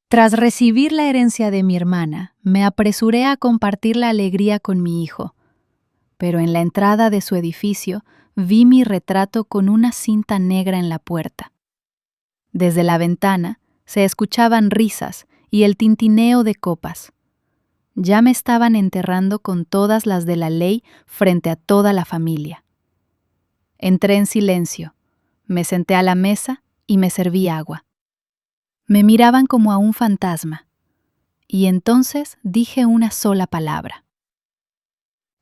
Tras recibir la herencia de mi hermana, me apresuré a compartir la alegría con mi hijo, pero en la entrada de su edificio vi mi retrato con una cinta negra en la puerta. Desde la ventana se escuchaban risas y el tintineo de copas. Ya me estaban enterrando con todas las de la ley frente a toda la familia. Entré en silencio, me senté a la mesa y me serví agua. Me miraban como a un fantasma, y entonces dije una sola palabra.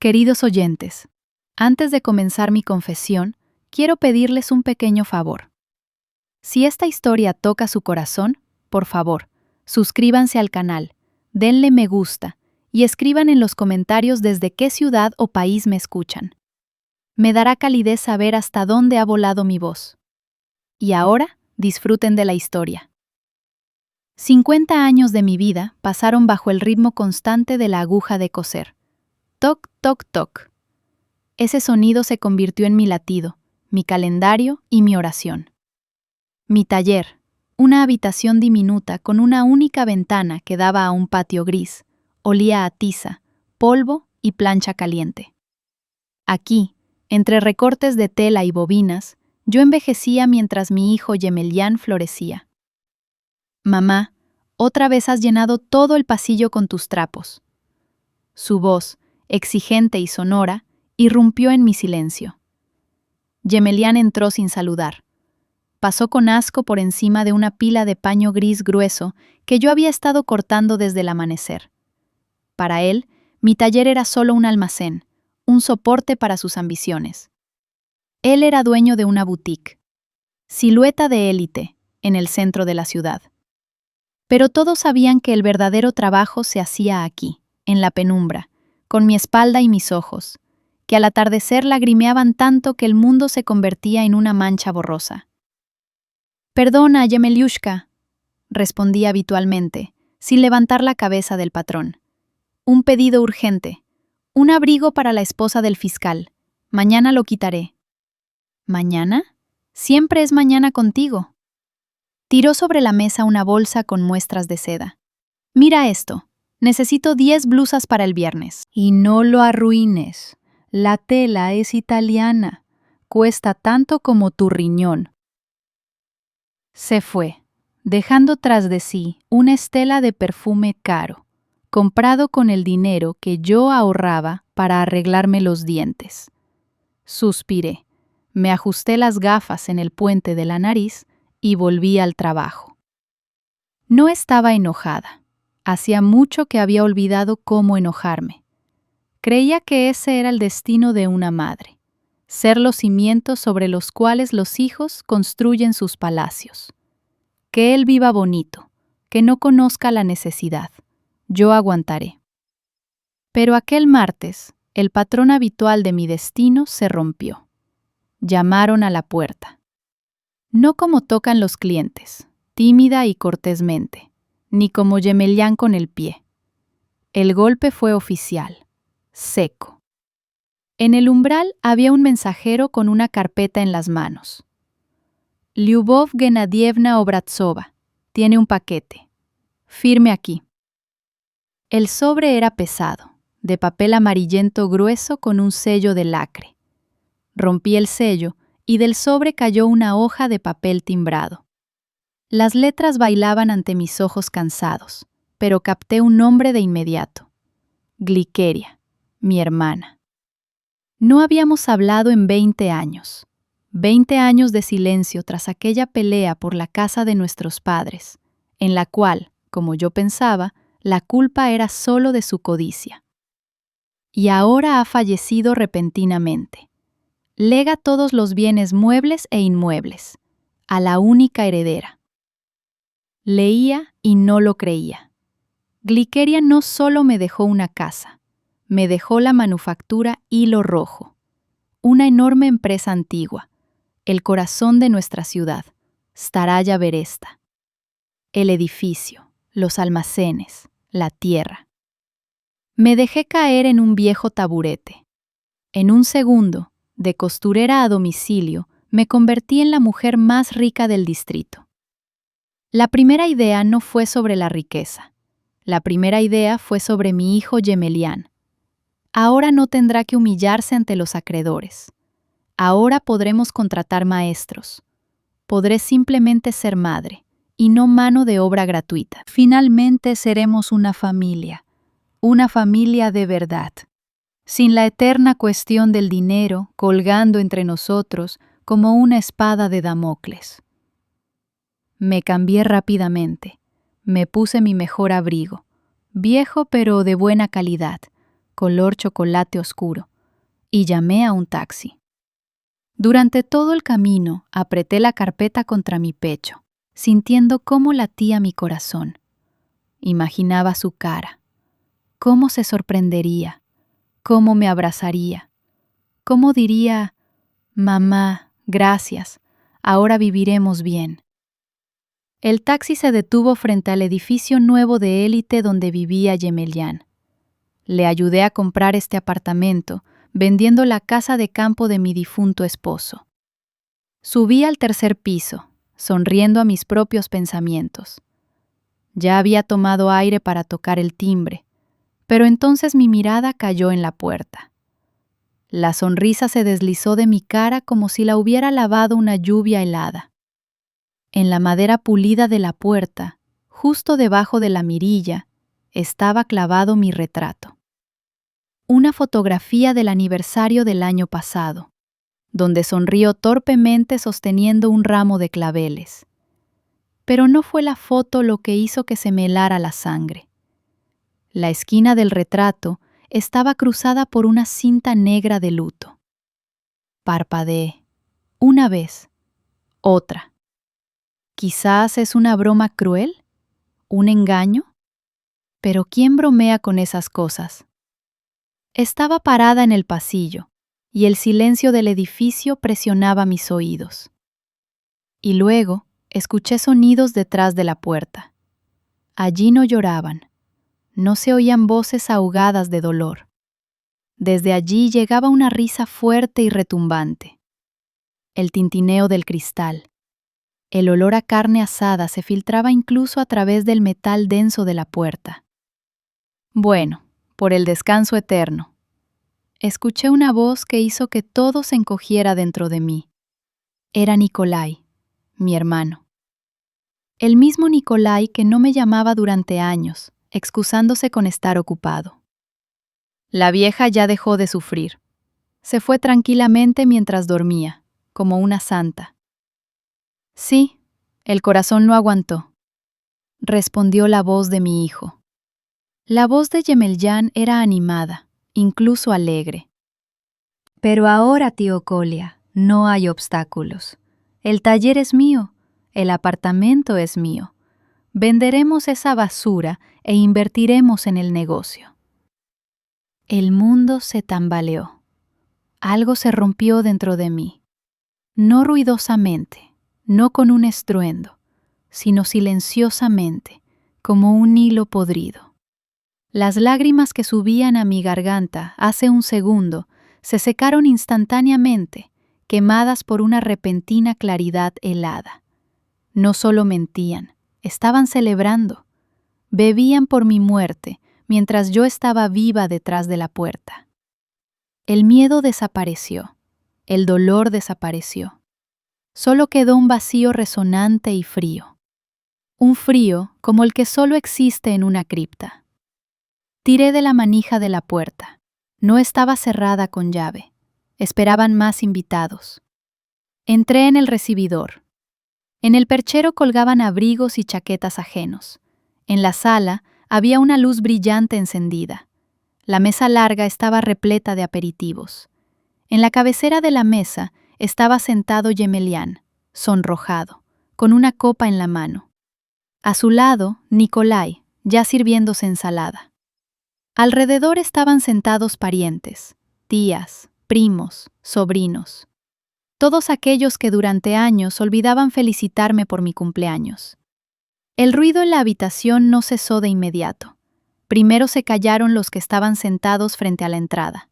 Queridos oyentes, antes de comenzar mi confesión, quiero pedirles un pequeño favor. Si esta historia toca su corazón, por favor, suscríbanse al canal, denle me gusta y escriban en los comentarios desde qué ciudad o país me escuchan. Me dará calidez saber hasta dónde ha volado mi voz. Y ahora, disfruten de la historia. 50 años de mi vida pasaron bajo el ritmo constante de la aguja de coser. Toc, toc, toc. Ese sonido se convirtió en mi latido, mi calendario y mi oración. Mi taller, una habitación diminuta con una única ventana que daba a un patio gris, olía a tiza, polvo y plancha caliente. Aquí, entre recortes de tela y bobinas, yo envejecía mientras mi hijo Yemelyan florecía. Mamá, otra vez has llenado todo el pasillo con tus trapos. Su voz, exigente y sonora, irrumpió en mi silencio. Yemelyan entró sin saludar. Pasó con asco por encima de una pila de paño gris grueso que yo había estado cortando desde el amanecer. Para él, mi taller era solo un almacén, un soporte para sus ambiciones. Él era dueño de una boutique, silueta de élite, en el centro de la ciudad. Pero todos sabían que el verdadero trabajo se hacía aquí, en la penumbra, con mi espalda y mis ojos, que al atardecer lagrimeaban tanto que el mundo se convertía en una mancha borrosa. «Perdona, Yemeliushka», respondía habitualmente, sin levantar la cabeza del patrón. «Un pedido urgente. Un abrigo para la esposa del fiscal. Mañana lo quitaré». «¿Mañana? Siempre es mañana contigo». Tiró sobre la mesa una bolsa con muestras de seda. «Mira esto. Necesito 10 blusas para el viernes». «Y no lo arruines. La tela es italiana. Cuesta tanto como tu riñón». Se fue, dejando tras de sí una estela de perfume caro, comprado con el dinero que yo ahorraba para arreglarme los dientes. Suspiré, me ajusté las gafas en el puente de la nariz y volví al trabajo. No estaba enojada. Hacía mucho que había olvidado cómo enojarme. Creía que ese era el destino de una madre, ser los cimientos sobre los cuales los hijos construyen sus palacios. Que él viva bonito, que no conozca la necesidad. Yo aguantaré. Pero aquel martes, el patrón habitual de mi destino se rompió. Llamaron a la puerta. No como tocan los clientes, tímida y cortésmente, ni como Yemelyan con el pie. El golpe fue oficial, seco. En el umbral había un mensajero con una carpeta en las manos. Lyubov Gennadievna Obraztsova, tiene un paquete. Firme aquí. El sobre era pesado, de papel amarillento grueso con un sello de lacre. Rompí el sello y del sobre cayó una hoja de papel timbrado. Las letras bailaban ante mis ojos cansados, pero capté un nombre de inmediato. Glikeria, mi hermana. No habíamos hablado en 20 años. 20 años de silencio tras aquella pelea por la casa de nuestros padres, en la cual, como yo pensaba, la culpa era solo de su codicia. Y ahora ha fallecido repentinamente. Lega todos los bienes muebles e inmuebles, a la única heredera. Leía y no lo creía. Glikeria no solo me dejó una casa, me dejó la manufactura Hilo Rojo, una enorme empresa antigua, el corazón de nuestra ciudad, Staraya Beresta. El edificio, los almacenes, la tierra. Me dejé caer en un viejo taburete. En un segundo, de costurera a domicilio, me convertí en la mujer más rica del distrito. La primera idea no fue sobre la riqueza. La primera idea fue sobre mi hijo Gemelián. Ahora no tendrá que humillarse ante los acreedores. Ahora podremos contratar maestros. Podré simplemente ser madre, y no mano de obra gratuita. Finalmente seremos una familia de verdad, sin la eterna cuestión del dinero colgando entre nosotros como una espada de Damocles. Me cambié rápidamente. Me puse mi mejor abrigo, viejo pero de buena calidad, color chocolate oscuro, y llamé a un taxi. Durante todo el camino apreté la carpeta contra mi pecho, sintiendo cómo latía mi corazón. Imaginaba su cara, cómo se sorprendería, cómo me abrazaría, cómo diría: «Mamá, gracias, ahora viviremos bien». El taxi se detuvo frente al edificio nuevo de élite donde vivía Gemelián. Le ayudé a comprar este apartamento, vendiendo la casa de campo de mi difunto esposo. Subí al tercer piso, sonriendo a mis propios pensamientos. Ya había tomado aire para tocar el timbre, pero entonces mi mirada cayó en la puerta. La sonrisa se deslizó de mi cara como si la hubiera lavado una lluvia helada. En la madera pulida de la puerta, justo debajo de la mirilla, estaba clavado mi retrato. Una fotografía del aniversario del año pasado, donde sonrió torpemente sosteniendo un ramo de claveles. Pero no fue la foto lo que hizo que se me helara la sangre. La esquina del retrato estaba cruzada por una cinta negra de luto. Parpadeé. Una vez. Otra. ¿Quizás es una broma cruel? ¿Un engaño? Pero ¿quién bromea con esas cosas? Estaba parada en el pasillo, y el silencio del edificio presionaba mis oídos. Y luego escuché sonidos detrás de la puerta. Allí no lloraban. No se oían voces ahogadas de dolor. Desde allí llegaba una risa fuerte y retumbante. El tintineo del cristal. El olor a carne asada se filtraba incluso a través del metal denso de la puerta. Bueno, por el descanso eterno. Escuché una voz que hizo que todo se encogiera dentro de mí. Era Nikolai, mi hermano. El mismo Nikolai que no me llamaba durante años, excusándose con estar ocupado. La vieja ya dejó de sufrir. Se fue tranquilamente mientras dormía, como una santa. Sí, el corazón no aguantó, respondió la voz de mi hijo. La voz de Gemelián era animada, incluso alegre. Pero ahora, tío Colia, no hay obstáculos. El taller es mío, el apartamento es mío. Venderemos esa basura e invertiremos en el negocio. El mundo se tambaleó. Algo se rompió dentro de mí. No ruidosamente, no con un estruendo, sino silenciosamente, como un hilo podrido. Las lágrimas que subían a mi garganta hace un segundo se secaron instantáneamente, quemadas por una repentina claridad helada. No solo mentían, estaban celebrando. Bebían por mi muerte, mientras yo estaba viva detrás de la puerta. El miedo desapareció, el dolor desapareció. Solo quedó un vacío resonante y frío. Un frío como el que solo existe en una cripta. Tiré de la manija de la puerta. No estaba cerrada con llave. Esperaban más invitados. Entré en el recibidor. En el perchero colgaban abrigos y chaquetas ajenos. En la sala había una luz brillante encendida. La mesa larga estaba repleta de aperitivos. En la cabecera de la mesa estaba sentado Gemelián, sonrojado, con una copa en la mano. A su lado, Nikolai, ya sirviéndose ensalada. Alrededor estaban sentados parientes, tías, primos, sobrinos. Todos aquellos que durante años olvidaban felicitarme por mi cumpleaños. El ruido en la habitación no cesó de inmediato. Primero se callaron los que estaban sentados frente a la entrada.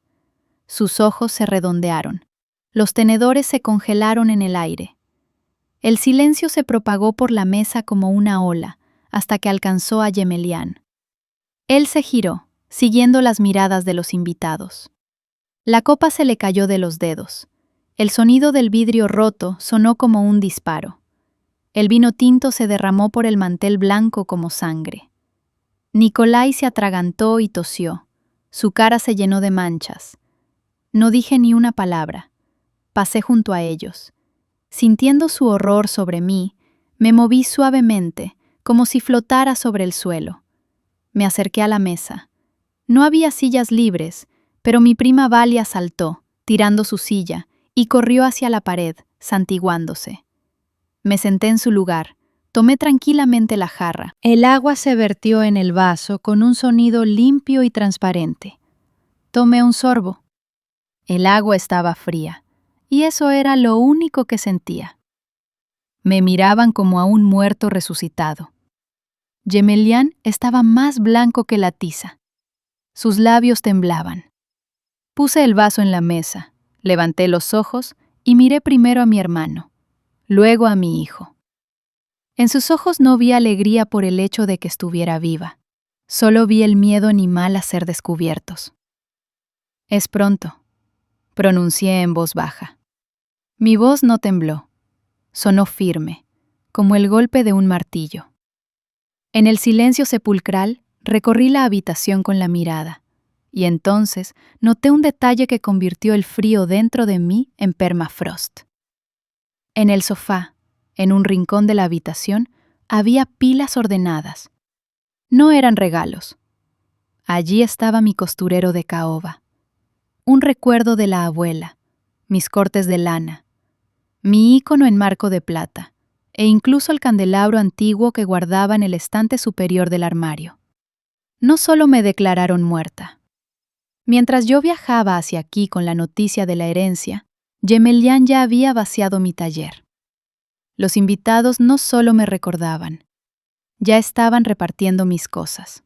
Sus ojos se redondearon. Los tenedores se congelaron en el aire. El silencio se propagó por la mesa como una ola, hasta que alcanzó a Gemelián. Él se giró, siguiendo las miradas de los invitados. La copa se le cayó de los dedos. El sonido del vidrio roto sonó como un disparo. El vino tinto se derramó por el mantel blanco como sangre. Nicolai se atragantó y tosió. Su cara se llenó de manchas. No dije ni una palabra. Pasé junto a ellos. Sintiendo su horror sobre mí, me moví suavemente, como si flotara sobre el suelo. Me acerqué a la mesa. No había sillas libres, pero mi prima Valia saltó, tirando su silla, y corrió hacia la pared, santiguándose. Me senté en su lugar, tomé tranquilamente la jarra. El agua se vertió en el vaso con un sonido limpio y transparente. Tomé un sorbo. El agua estaba fría, y eso era lo único que sentía. Me miraban como a un muerto resucitado. Gemelián estaba más blanco que la tiza. Sus labios temblaban. Puse el vaso en la mesa, levanté los ojos y miré primero a mi hermano, luego a mi hijo. En sus ojos no vi alegría por el hecho de que estuviera viva, solo vi el miedo animal a ser descubiertos. Es pronto, pronuncié en voz baja. Mi voz no tembló, sonó firme, como el golpe de un martillo. En el silencio sepulcral, recorrí la habitación con la mirada, y entonces noté un detalle que convirtió el frío dentro de mí en permafrost. En el sofá, en un rincón de la habitación, había pilas ordenadas. No eran regalos. Allí estaba mi costurero de caoba, un recuerdo de la abuela, mis cortes de lana, mi ícono en marco de plata, e incluso el candelabro antiguo que guardaba en el estante superior del armario. No solo me declararon muerta. Mientras yo viajaba hacia aquí con la noticia de la herencia, Gemelián ya había vaciado mi taller. Los invitados no solo me recordaban, ya estaban repartiendo mis cosas.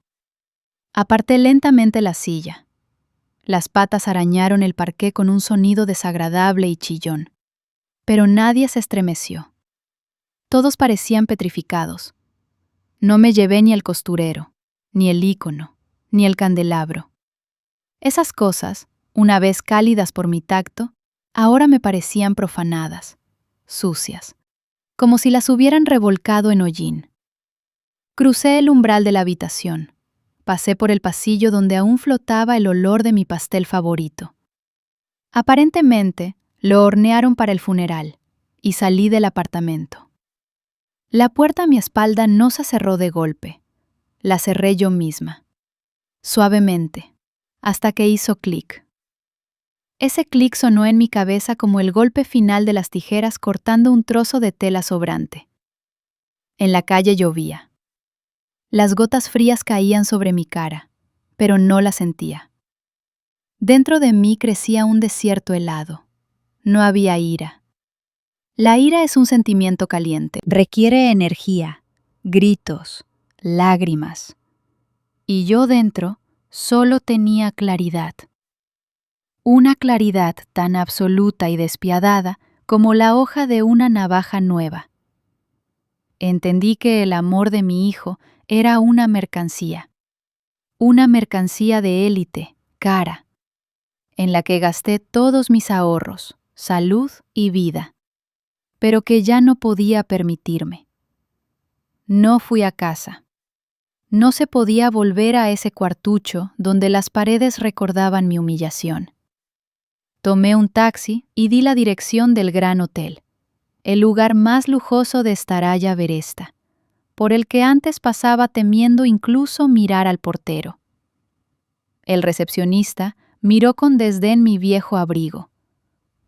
Aparté lentamente la silla. Las patas arañaron el parqué con un sonido desagradable y chillón, pero nadie se estremeció. Todos parecían petrificados. No me llevé ni el costurero, ni el ícono, ni el candelabro. Esas cosas, una vez cálidas por mi tacto, ahora me parecían profanadas, sucias, como si las hubieran revolcado en hollín. Crucé el umbral de la habitación, pasé por el pasillo donde aún flotaba el olor de mi pastel favorito. Aparentemente, lo hornearon para el funeral, y salí del apartamento. La puerta a mi espalda no se cerró de golpe. La cerré yo misma, suavemente, hasta que hizo clic. Ese clic sonó en mi cabeza como el golpe final de las tijeras cortando un trozo de tela sobrante. En la calle llovía. Las gotas frías caían sobre mi cara, pero no la sentía. Dentro de mí crecía un desierto helado. No había ira. La ira es un sentimiento caliente. Requiere energía, gritos, lágrimas. Y yo dentro solo tenía claridad. Una claridad tan absoluta y despiadada como la hoja de una navaja nueva. Entendí que el amor de mi hijo era una mercancía de élite, cara, en la que gasté todos mis ahorros, salud y vida, pero que ya no podía permitirme. No fui a casa. No se podía volver a ese cuartucho donde las paredes recordaban mi humillación. Tomé un taxi y di la dirección del Gran Hotel, el lugar más lujoso de Staraya Beresta, por el que antes pasaba temiendo incluso mirar al portero. El recepcionista miró con desdén mi viejo abrigo,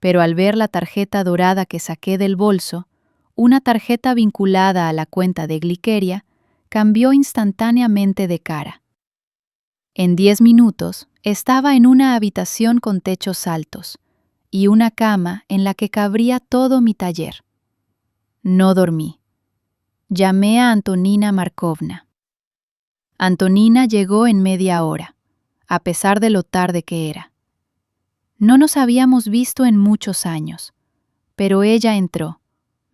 pero al ver la tarjeta dorada que saqué del bolso, una tarjeta vinculada a la cuenta de Gliceria, cambió instantáneamente de cara. En 10 minutos estaba en una habitación con techos altos y una cama en la que cabría todo mi taller. No dormí. Llamé a Antonina Markovna. Antonina llegó en media hora, a pesar de lo tarde que era. No nos habíamos visto en muchos años, pero ella entró,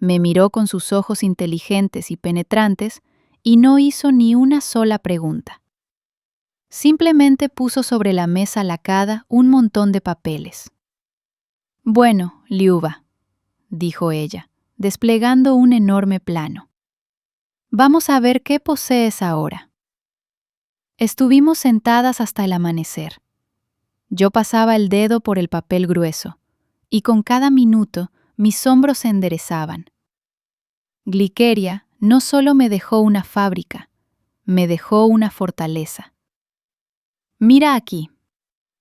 Me miró con sus ojos inteligentes y penetrantes y no hizo ni una sola pregunta. Simplemente puso sobre la mesa lacada un montón de papeles. «Bueno, Liuba», dijo ella, desplegando un enorme plano. «Vamos a ver qué posees ahora». Estuvimos sentadas hasta el amanecer. Yo pasaba el dedo por el papel grueso, y con cada minuto mis hombros se enderezaban. Glikeria no solo me dejó una fábrica, me dejó una fortaleza. Mira aquí.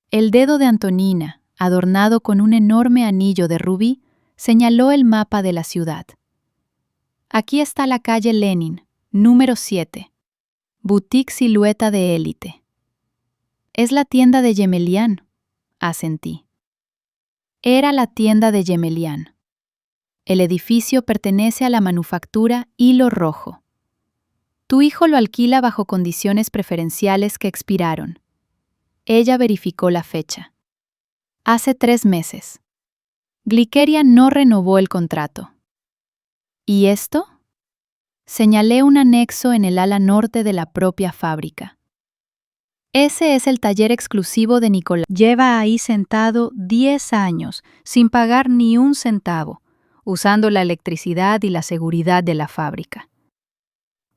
El dedo de Antonina, adornado con un enorme anillo de rubí, señaló el mapa de la ciudad. Aquí está la calle Lenin, número 7, boutique silueta de élite. Es la tienda de Yemelián, asentí. Era la tienda de Yemelián. El edificio pertenece a la manufactura Hilo Rojo. Tu hijo lo alquila bajo condiciones preferenciales que expiraron. Ella verificó la fecha. Hace 3 meses. Glikeria no renovó el contrato. ¿Y esto? Señalé un anexo en el ala norte de la propia fábrica. Ese es el taller exclusivo de Nicolás. Lleva ahí sentado 10 años, sin pagar ni un centavo, usando la electricidad y la seguridad de la fábrica.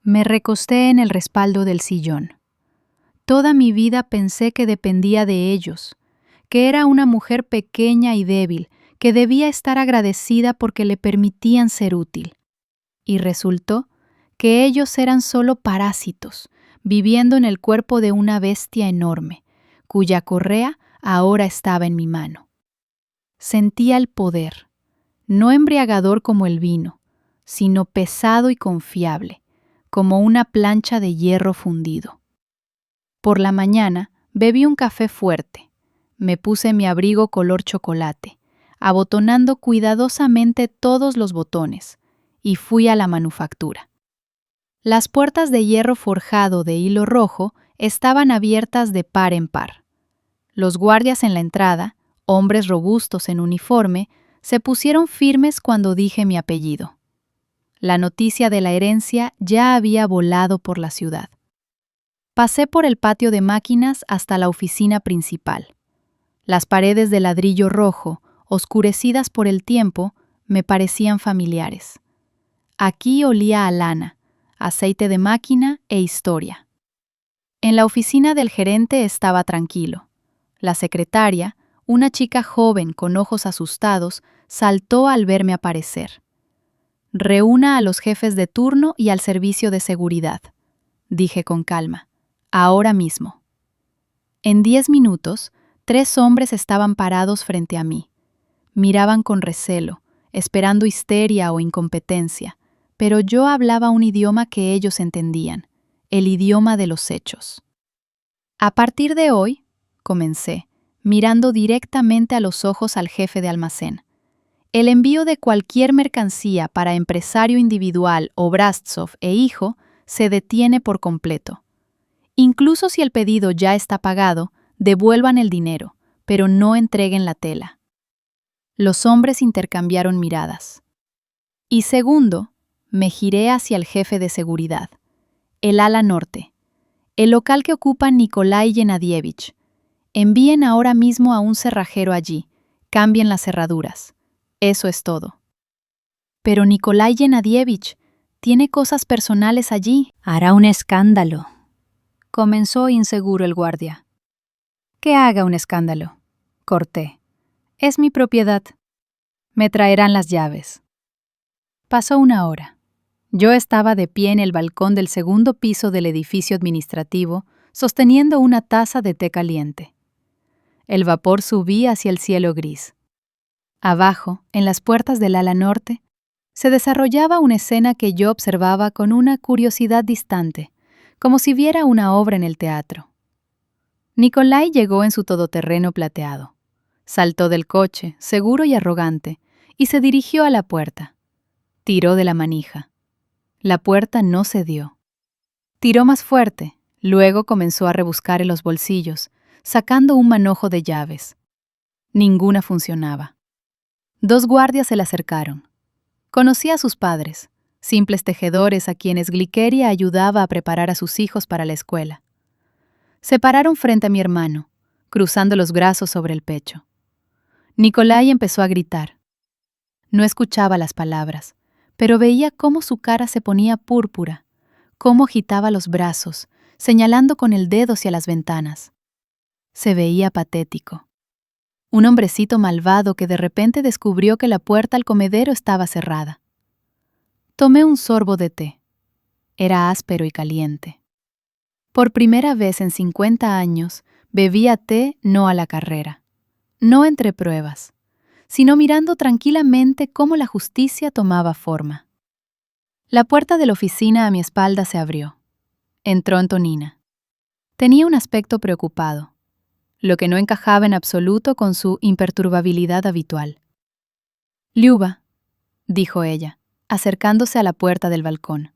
Me recosté en el respaldo del sillón. Toda mi vida pensé que dependía de ellos, que era una mujer pequeña y débil, que debía estar agradecida porque le permitían ser útil. Y resultó que ellos eran solo parásitos, viviendo en el cuerpo de una bestia enorme, cuya correa ahora estaba en mi mano. Sentía el poder, no embriagador como el vino, sino pesado y confiable, como una plancha de hierro fundido. Por la mañana bebí un café fuerte. Me puse mi abrigo color chocolate, abotonando cuidadosamente todos los botones, y fui a la manufactura. Las puertas de hierro forjado de hilo rojo estaban abiertas de par en par. Los guardias en la entrada, hombres robustos en uniforme, se pusieron firmes cuando dije mi apellido. La noticia de la herencia ya había volado por la ciudad. Pasé por el patio de máquinas hasta la oficina principal. Las paredes de ladrillo rojo, oscurecidas por el tiempo, me parecían familiares. Aquí olía a lana, aceite de máquina e historia. En la oficina del gerente estaba tranquilo. La secretaria, una chica joven con ojos asustados, saltó al verme aparecer. «Reúna a los jefes de turno y al servicio de seguridad», dije con calma. «Ahora mismo». En 10 minutos, 3 hombres estaban parados frente a mí. Miraban con recelo, esperando histeria o incompetencia, pero yo hablaba un idioma que ellos entendían, el idioma de los hechos. «A partir de hoy», comencé, mirando directamente a los ojos al jefe de almacén, «el envío de cualquier mercancía para empresario individual o Braztsov e hijo se detiene por completo. Incluso si el pedido ya está pagado, devuelvan el dinero, pero no entreguen la tela». Los hombres intercambiaron miradas. Y segundo, me giré hacia el jefe de seguridad, el ala norte, el local que ocupa Nikolai Gennadievich. Envíen ahora mismo a un cerrajero allí, cambien las cerraduras. Eso es todo. «Pero Nikolai Gennadievich tiene cosas personales allí. Hará un escándalo», comenzó inseguro el guardia. «Que haga un escándalo», corté. «Es mi propiedad. Me traerán las llaves». Pasó 1 hora. Yo estaba de pie en el balcón del segundo piso del edificio administrativo, sosteniendo una taza de té caliente. El vapor subía hacia el cielo gris. Abajo, en las puertas del ala norte, se desarrollaba una escena que yo observaba con una curiosidad distante, como si viera una obra en el teatro. Nikolai llegó en su todoterreno plateado. Saltó del coche, seguro y arrogante, y se dirigió a la puerta. Tiró de la manija. La puerta no cedió. Tiró más fuerte, luego comenzó a rebuscar en los bolsillos, sacando un manojo de llaves. Ninguna funcionaba. 2 guardias se le acercaron. Conocía a sus padres, simples tejedores a quienes Glikeria ayudaba a preparar a sus hijos para la escuela. Se pararon frente a mi hermano, cruzando los brazos sobre el pecho. Nikolai empezó a gritar. No escuchaba las palabras, pero veía cómo su cara se ponía púrpura, cómo agitaba los brazos, señalando con el dedo hacia las ventanas. Se veía patético. Un hombrecito malvado que de repente descubrió que la puerta al comedero estaba cerrada. Tomé un sorbo de té. Era áspero y caliente. Por primera vez en 50 años, bebía té no a la carrera, no entre pruebas, sino mirando tranquilamente cómo la justicia tomaba forma. La puerta de la oficina a mi espalda se abrió. Entró Antonina. Tenía un aspecto preocupado, lo que no encajaba en absoluto con su imperturbabilidad habitual. «Liuba», dijo ella, acercándose a la puerta del balcón.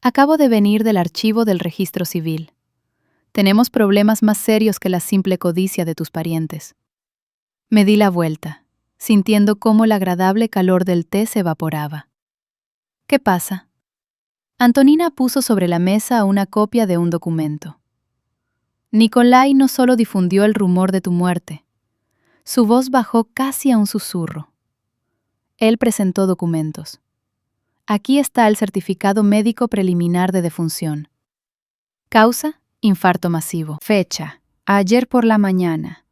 «Acabo de venir del archivo del registro civil. Tenemos problemas más serios que la simple codicia de tus parientes». Me di la vuelta, sintiendo cómo el agradable calor del té se evaporaba. «¿Qué pasa?» Antonina puso sobre la mesa una copia de un documento. «Nikolai no solo difundió el rumor de tu muerte. Su voz bajó casi a un susurro. Él presentó documentos. Aquí está el certificado médico preliminar de defunción. Causa, infarto masivo. Fecha, ayer por la mañana.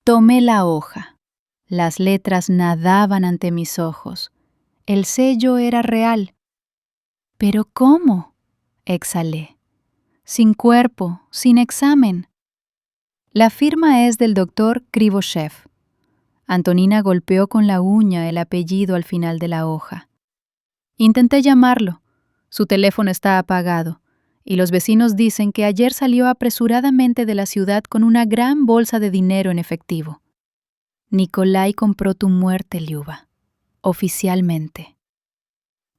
Tomé la hoja. Las letras nadaban ante mis ojos. El sello era real. ¿Pero cómo?», exhalé. «Sin cuerpo, sin examen». «La firma es del doctor Krivoshev». Antonina golpeó con la uña el apellido al final de la hoja. «Intenté llamarlo. Su teléfono está apagado, y los vecinos dicen que ayer salió apresuradamente de la ciudad con una gran bolsa de dinero en efectivo. Nikolai compró tu muerte, Liuba. Oficialmente».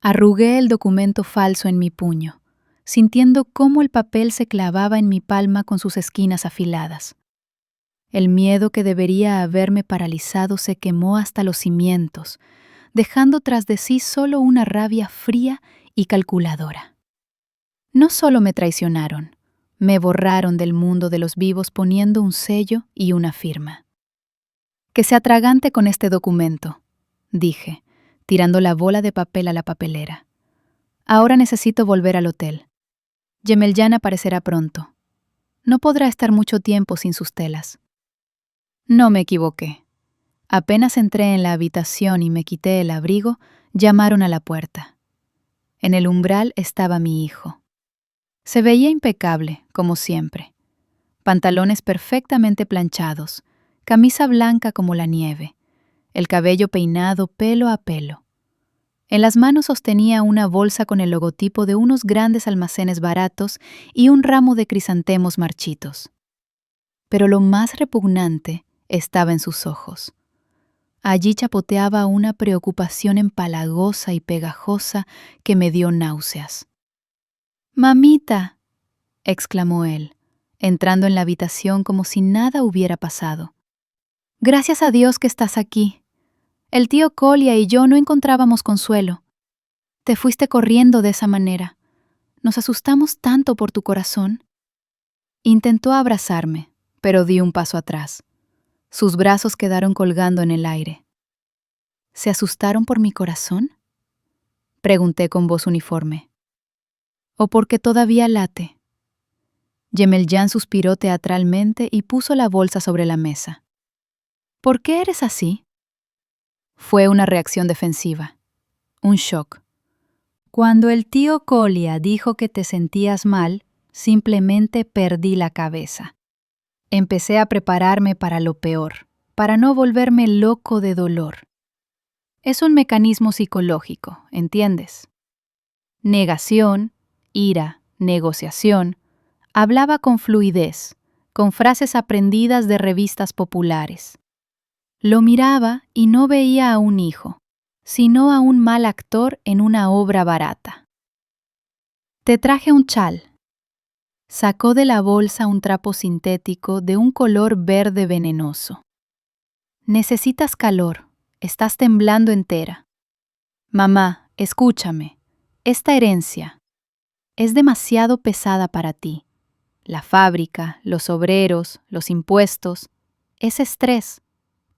Arrugué el documento falso en mi puño, sintiendo cómo el papel se clavaba en mi palma con sus esquinas afiladas. El miedo que debería haberme paralizado se quemó hasta los cimientos, dejando tras de sí solo una rabia fría y calculadora. No solo me traicionaron, me borraron del mundo de los vivos poniendo un sello y una firma. «Que se atragante con este documento», dije, tirando la bola de papel a la papelera. «Ahora necesito volver al hotel. Yemelyan aparecerá pronto. No podrá estar mucho tiempo sin sus telas». No me equivoqué. Apenas entré en la habitación y me quité el abrigo, llamaron a la puerta. En el umbral estaba mi hijo. Se veía impecable, como siempre. Pantalones perfectamente planchados, camisa blanca como la nieve, el cabello peinado pelo a pelo. En las manos sostenía una bolsa con el logotipo de unos grandes almacenes baratos y un ramo de crisantemos marchitos. Pero lo más repugnante estaba en sus ojos. Allí chapoteaba una preocupación empalagosa y pegajosa que me dio náuseas. «Mamita», exclamó él, entrando en la habitación como si nada hubiera pasado. «Gracias a Dios que estás aquí. El tío Kolia y yo no encontrábamos consuelo. Te fuiste corriendo de esa manera. Nos asustamos tanto por tu corazón». Intentó abrazarme, pero di un paso atrás. Sus brazos quedaron colgando en el aire. «¿Se asustaron por mi corazón?», pregunté con voz uniforme. «¿O porque todavía late?». Yemelyan suspiró teatralmente y puso la bolsa sobre la mesa. «¿Por qué eres así?». Fue una reacción defensiva, un shock. Cuando el tío Kolia dijo que te sentías mal, simplemente perdí la cabeza. Empecé a prepararme para lo peor, para no volverme loco de dolor. Es un mecanismo psicológico, ¿entiendes? Negación, ira, negociación. Hablaba con fluidez, con frases aprendidas de revistas populares. Lo miraba y no veía a un hijo, sino a un mal actor en una obra barata. «Te traje un chal». Sacó de la bolsa un trapo sintético de un color verde venenoso. «Necesitas calor, estás temblando entera». Mamá, escúchame. Esta herencia es demasiado pesada para ti. La fábrica, los obreros, los impuestos. Es estrés.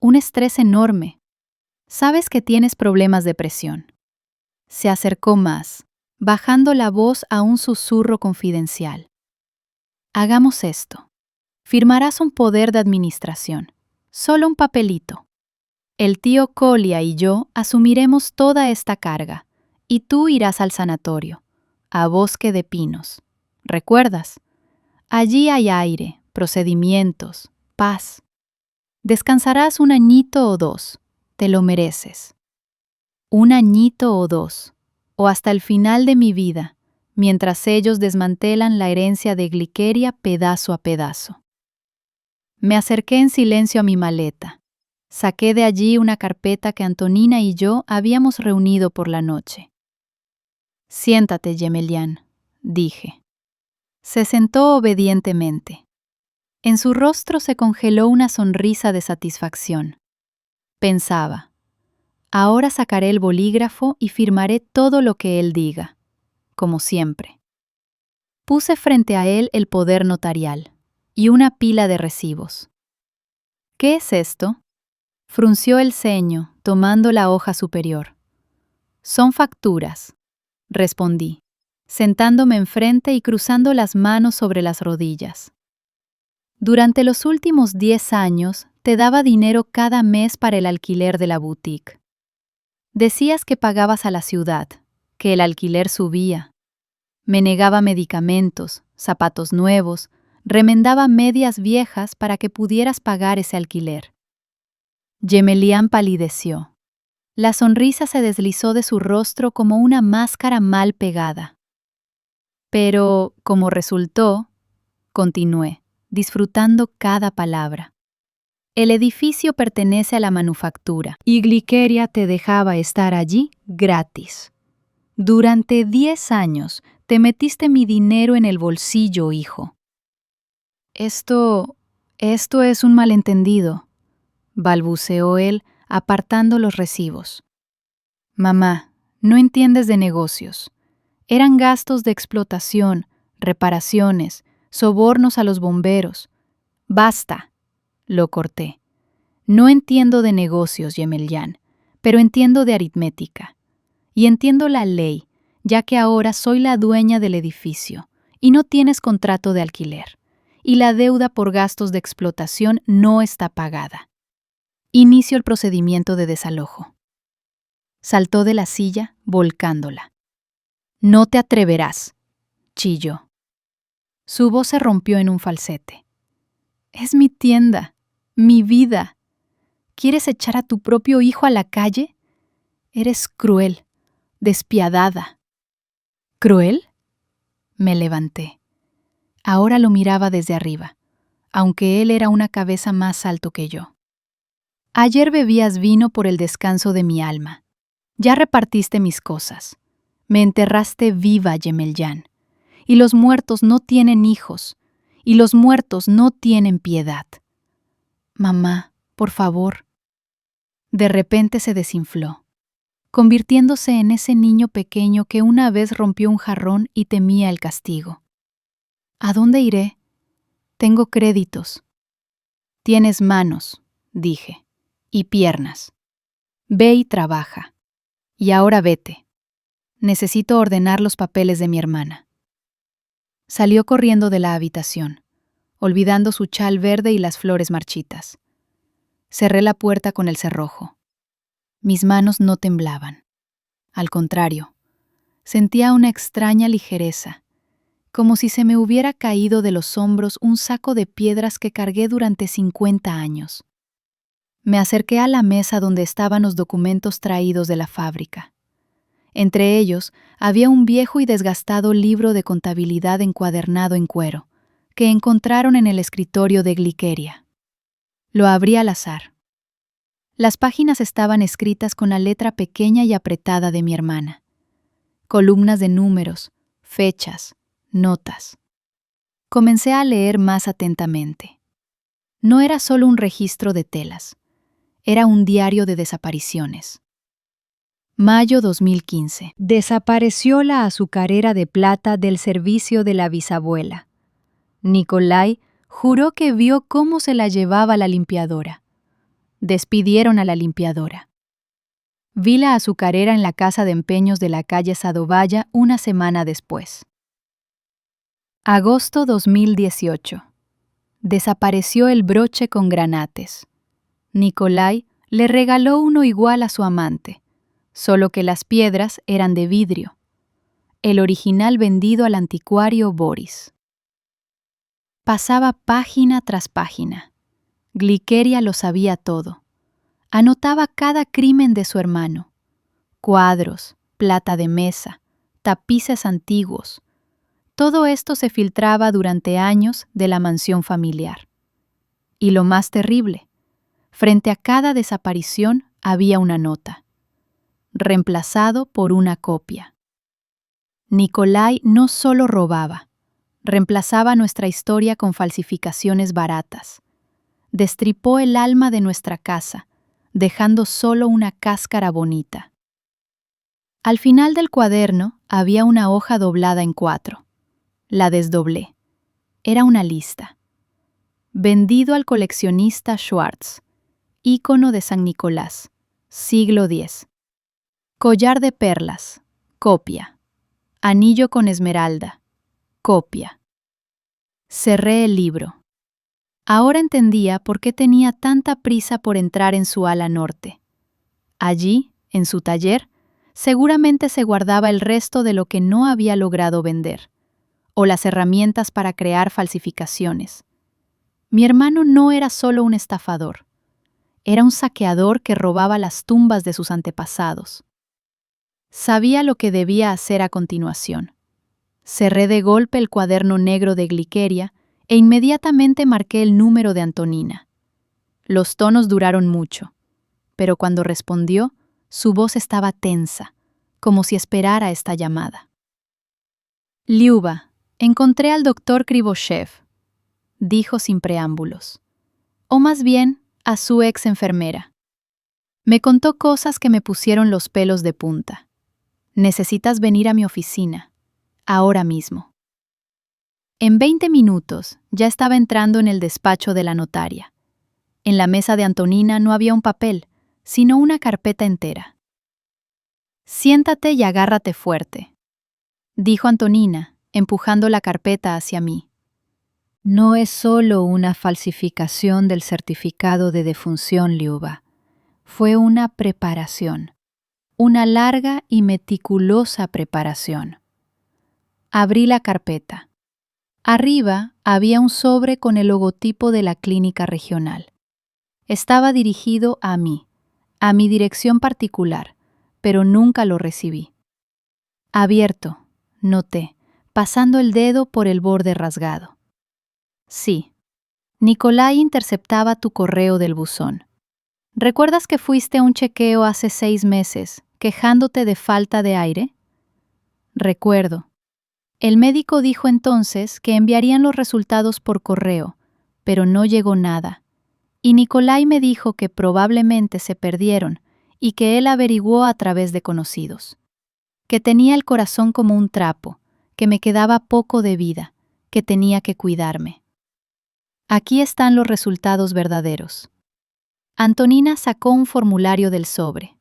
Un estrés enorme. Sabes que tienes problemas de presión. Se acercó más, bajando la voz a un susurro confidencial. Hagamos esto. Firmarás un poder de administración. Solo un papelito. El tío Colia y yo asumiremos toda esta carga, y tú irás al sanatorio, a Bosque de Pinos. ¿Recuerdas? Allí hay aire, procedimientos, paz. Descansarás un añito o dos. Te lo mereces. Un añito o dos, o hasta el final de mi vida, mientras ellos desmantelan la herencia de Gliqueria pedazo a pedazo. Me acerqué en silencio a mi maleta. Saqué de allí una carpeta que Antonina y yo habíamos reunido por la noche. Siéntate, Gemelián, dije. Se sentó obedientemente. En su rostro se congeló una sonrisa de satisfacción. Pensaba, ahora sacaré el bolígrafo y firmaré todo lo que él diga, como siempre. Puse frente a él el poder notarial y una pila de recibos. ¿Qué es esto? Frunció el ceño, tomando la hoja superior. Son facturas, respondí, sentándome enfrente y cruzando las manos sobre las rodillas. Durante los últimos 10 años te daba dinero cada mes para el alquiler de la boutique. Decías que pagabas a la ciudad, que el alquiler subía. Me negaba medicamentos, zapatos nuevos, remendaba medias viejas para que pudieras pagar ese alquiler. Gemelián palideció. La sonrisa se deslizó de su rostro como una máscara mal pegada. Pero, como resultó, continué, disfrutando cada palabra. El edificio pertenece a la manufactura y Gliqueria te dejaba estar allí gratis. Durante 10 años te metiste mi dinero en el bolsillo, hijo. Esto es un malentendido, balbuceó él, apartando los recibos. Mamá, no entiendes de negocios. Eran gastos de explotación, reparaciones, sobornos a los bomberos. Basta, lo corté. No entiendo de negocios, Gemelián, pero entiendo de aritmética. Y entiendo la ley, ya que ahora soy la dueña del edificio, y no tienes contrato de alquiler, y la deuda por gastos de explotación no está pagada. Inicio el procedimiento de desalojo. Saltó de la silla, volcándola. No te atreverás, chilló. Su voz se rompió en un falsete. Es mi tienda, mi vida. ¿Quieres echar a tu propio hijo a la calle? Eres cruel, despiadada. ¿Cruel? Me levanté. Ahora lo miraba desde arriba, aunque él era una cabeza más alto que yo. Ayer bebías vino por el descanso de mi alma. Ya repartiste mis cosas. Me enterraste viva, Gemelián. Y los muertos no tienen hijos. Y los muertos no tienen piedad. Mamá, por favor. De repente se desinfló, convirtiéndose en ese niño pequeño que una vez rompió un jarrón y temía el castigo. ¿A dónde iré? Tengo créditos. Tienes manos, dije, y piernas. Ve y trabaja. Y ahora vete. Necesito ordenar los papeles de mi hermana. Salió corriendo de la habitación, olvidando su chal verde y las flores marchitas. Cerré la puerta con el cerrojo. Mis manos no temblaban. Al contrario, sentía una extraña ligereza, como si se me hubiera caído de los hombros un saco de piedras que cargué durante 50 años. Me acerqué a la mesa donde estaban los documentos traídos de la fábrica. Entre ellos había un viejo y desgastado libro de contabilidad encuadernado en cuero, que encontraron en el escritorio de Gliqueria. Lo abrí al azar. Las páginas estaban escritas con la letra pequeña y apretada de mi hermana. Columnas de números, fechas, notas. Comencé a leer más atentamente. No era solo un registro de telas, era un diario de desapariciones. Mayo 2015. Desapareció la azucarera de plata del servicio de la bisabuela. Nikolai juró que vio cómo se la llevaba la limpiadora. Despidieron a la limpiadora. Vi la azucarera en la casa de empeños de la calle Sadovaya una semana después. Agosto 2018. Desapareció el broche con granates. Nikolai le regaló uno igual a su amante, solo que las piedras eran de vidrio. El original vendido al anticuario Boris. Pasaba página tras página. Glikeria lo sabía todo. Anotaba cada crimen de su hermano. Cuadros, plata de mesa, tapices antiguos. Todo esto se filtraba durante años de la mansión familiar. Y lo más terrible, frente a cada desaparición había una nota. Reemplazado por una copia. Nikolai no solo robaba, reemplazaba nuestra historia con falsificaciones baratas. Destripó el alma de nuestra casa, dejando solo una cáscara bonita. Al final del cuaderno había una hoja doblada en 4. La desdoblé. Era una lista. Vendido al coleccionista Schwartz. Ícono de San Nicolás. Siglo X. Collar de perlas. Copia. Anillo con esmeralda. Copia. Cerré el libro. Ahora entendía por qué tenía tanta prisa por entrar en su ala norte. Allí, en su taller, seguramente se guardaba el resto de lo que no había logrado vender, o las herramientas para crear falsificaciones. Mi hermano no era solo un estafador, era un saqueador que robaba las tumbas de sus antepasados. Sabía lo que debía hacer a continuación. Cerré de golpe el cuaderno negro de Glikeria e inmediatamente marqué el número de Antonina. Los tonos duraron mucho, pero cuando respondió, su voz estaba tensa, como si esperara esta llamada. Liuba, encontré al doctor Krivoshev, dijo sin preámbulos. O más bien, a su ex enfermera. Me contó cosas que me pusieron los pelos de punta. Necesitas venir a mi oficina, ahora mismo. En 20 minutos ya estaba entrando en el despacho de la notaria. En la mesa de Antonina no había un papel, sino una carpeta entera. Siéntate y agárrate fuerte, dijo Antonina, empujando la carpeta hacia mí. No es solo una falsificación del certificado de defunción, Liuba. Fue una preparación, una larga y meticulosa preparación. Abrí la carpeta. Arriba había un sobre con el logotipo de la clínica regional. Estaba dirigido a mí, a mi dirección particular, pero nunca lo recibí. Abierto, noté, pasando el dedo por el borde rasgado. Sí, Nikolai interceptaba tu correo del buzón. ¿Recuerdas que fuiste a un chequeo hace 6 meses, quejándote de falta de aire? Recuerdo. El médico dijo entonces que enviarían los resultados por correo, pero no llegó nada. Y Nikolai me dijo que probablemente se perdieron y que él averiguó a través de conocidos. Que tenía el corazón como un trapo, que me quedaba poco de vida, que tenía que cuidarme. Aquí están los resultados verdaderos. Antonina sacó un formulario del sobre.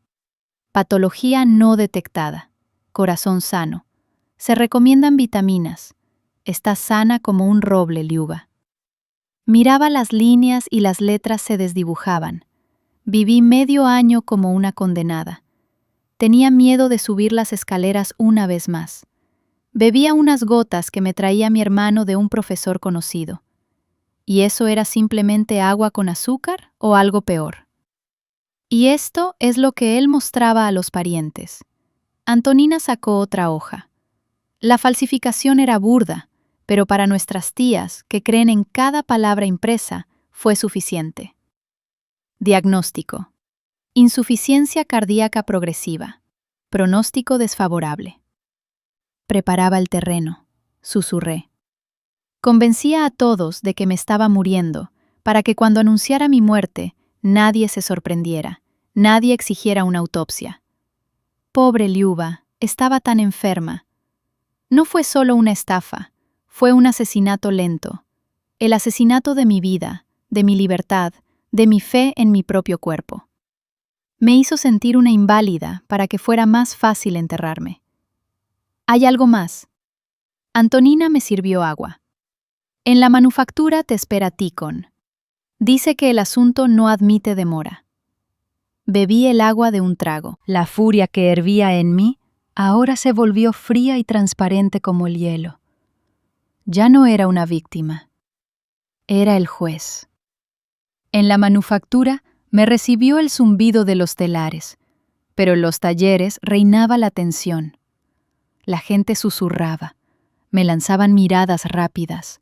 Patología no detectada. Corazón sano. Se recomiendan vitaminas. Está sana como un roble, Liuba. Miraba las líneas y las letras se desdibujaban. Viví medio año como una condenada. Tenía miedo de subir las escaleras una vez más. Bebía unas gotas que me traía mi hermano de un profesor conocido. ¿Y eso era simplemente agua con azúcar o algo peor? Y esto es lo que él mostraba a los parientes. Antonina sacó otra hoja. La falsificación era burda, pero para nuestras tías, que creen en cada palabra impresa, fue suficiente. Diagnóstico. Insuficiencia cardíaca progresiva. Pronóstico desfavorable. Preparaba el terreno. Susurré. Convencía a todos de que me estaba muriendo, para que cuando anunciara mi muerte, nadie se sorprendiera, nadie exigiera una autopsia. Pobre Liuba, estaba tan enferma. No fue solo una estafa, fue un asesinato lento. El asesinato de mi vida, de mi libertad, de mi fe en mi propio cuerpo. Me hizo sentir una inválida para que fuera más fácil enterrarme. Hay algo más. Antonina me sirvió agua. En la manufactura te espera Ticon. Dice que el asunto no admite demora. Bebí el agua de un trago. La furia que hervía en mí ahora se volvió fría y transparente como el hielo. Ya no era una víctima. Era el juez. En la manufactura me recibió el zumbido de los telares, pero en los talleres reinaba la tensión. La gente susurraba, me lanzaban miradas rápidas.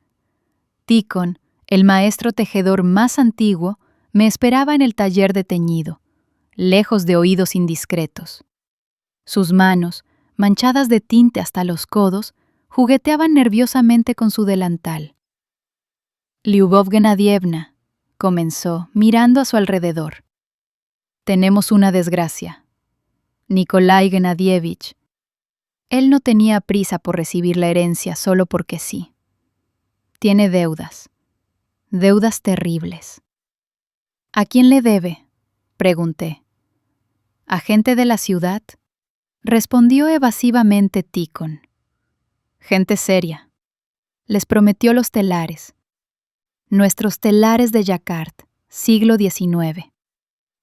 Ticon, el maestro tejedor más antiguo, me esperaba en el taller de teñido, lejos de oídos indiscretos. Sus manos, manchadas de tinte hasta los codos, jugueteaban nerviosamente con su delantal. Lyubov Genadievna, comenzó, mirando a su alrededor. Tenemos una desgracia. Nikolai Genadievich. Él no tenía prisa por recibir la herencia solo porque sí. Tiene deudas. Deudas terribles. ¿A quién le debe?, pregunté. ¿A gente de la ciudad?, respondió evasivamente Ticon. Gente seria. Les prometió los telares. Nuestros telares de Jacquard, siglo XIX.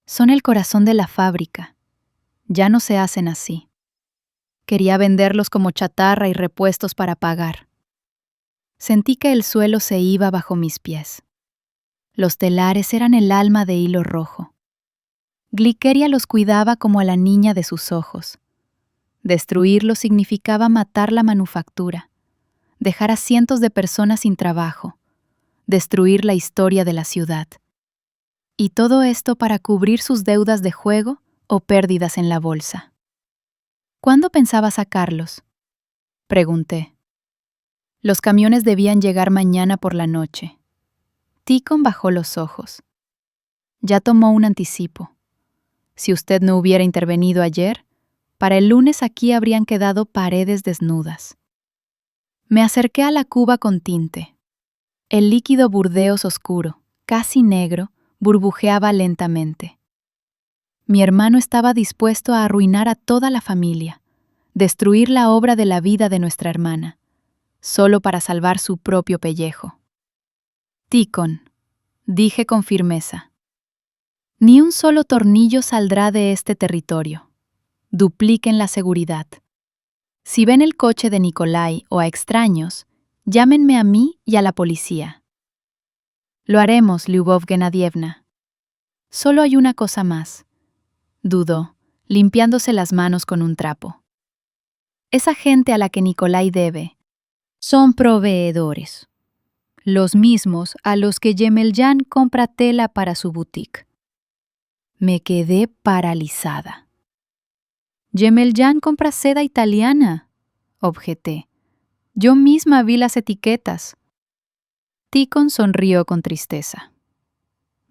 Son el corazón de la fábrica. Ya no se hacen así. Quería venderlos como chatarra y repuestos para pagar. Sentí que el suelo se iba bajo mis pies. Los telares eran el alma de hilo rojo. Glikeria los cuidaba como a la niña de sus ojos. Destruirlos significaba matar la manufactura, dejar a cientos de personas sin trabajo, destruir la historia de la ciudad. Y todo esto para cubrir sus deudas de juego o pérdidas en la bolsa. ¿Cuándo pensaba sacarlos?, pregunté. Los camiones debían llegar mañana por la noche. Ticon bajó los ojos. Ya tomó un anticipo. Si usted no hubiera intervenido ayer, para el lunes aquí habrían quedado paredes desnudas. Me acerqué a la cuba con tinte. El líquido burdeos oscuro, casi negro, burbujeaba lentamente. Mi hermano estaba dispuesto a arruinar a toda la familia, destruir la obra de la vida de nuestra hermana, solo para salvar su propio pellejo. Ticon, dije con firmeza. Ni un solo tornillo saldrá de este territorio. Dupliquen la seguridad. Si ven el coche de Nikolai o a extraños, llámenme a mí y a la policía. Lo haremos, Lyubov Genadievna. Solo hay una cosa más, dudó, limpiándose las manos con un trapo. Esa gente a la que Nikolai debe son proveedores, los mismos a los que Yemelyan compra tela para su boutique. Me quedé paralizada. Yemelyan compra seda italiana, objeté. Yo misma vi las etiquetas. Ticon sonrió con tristeza.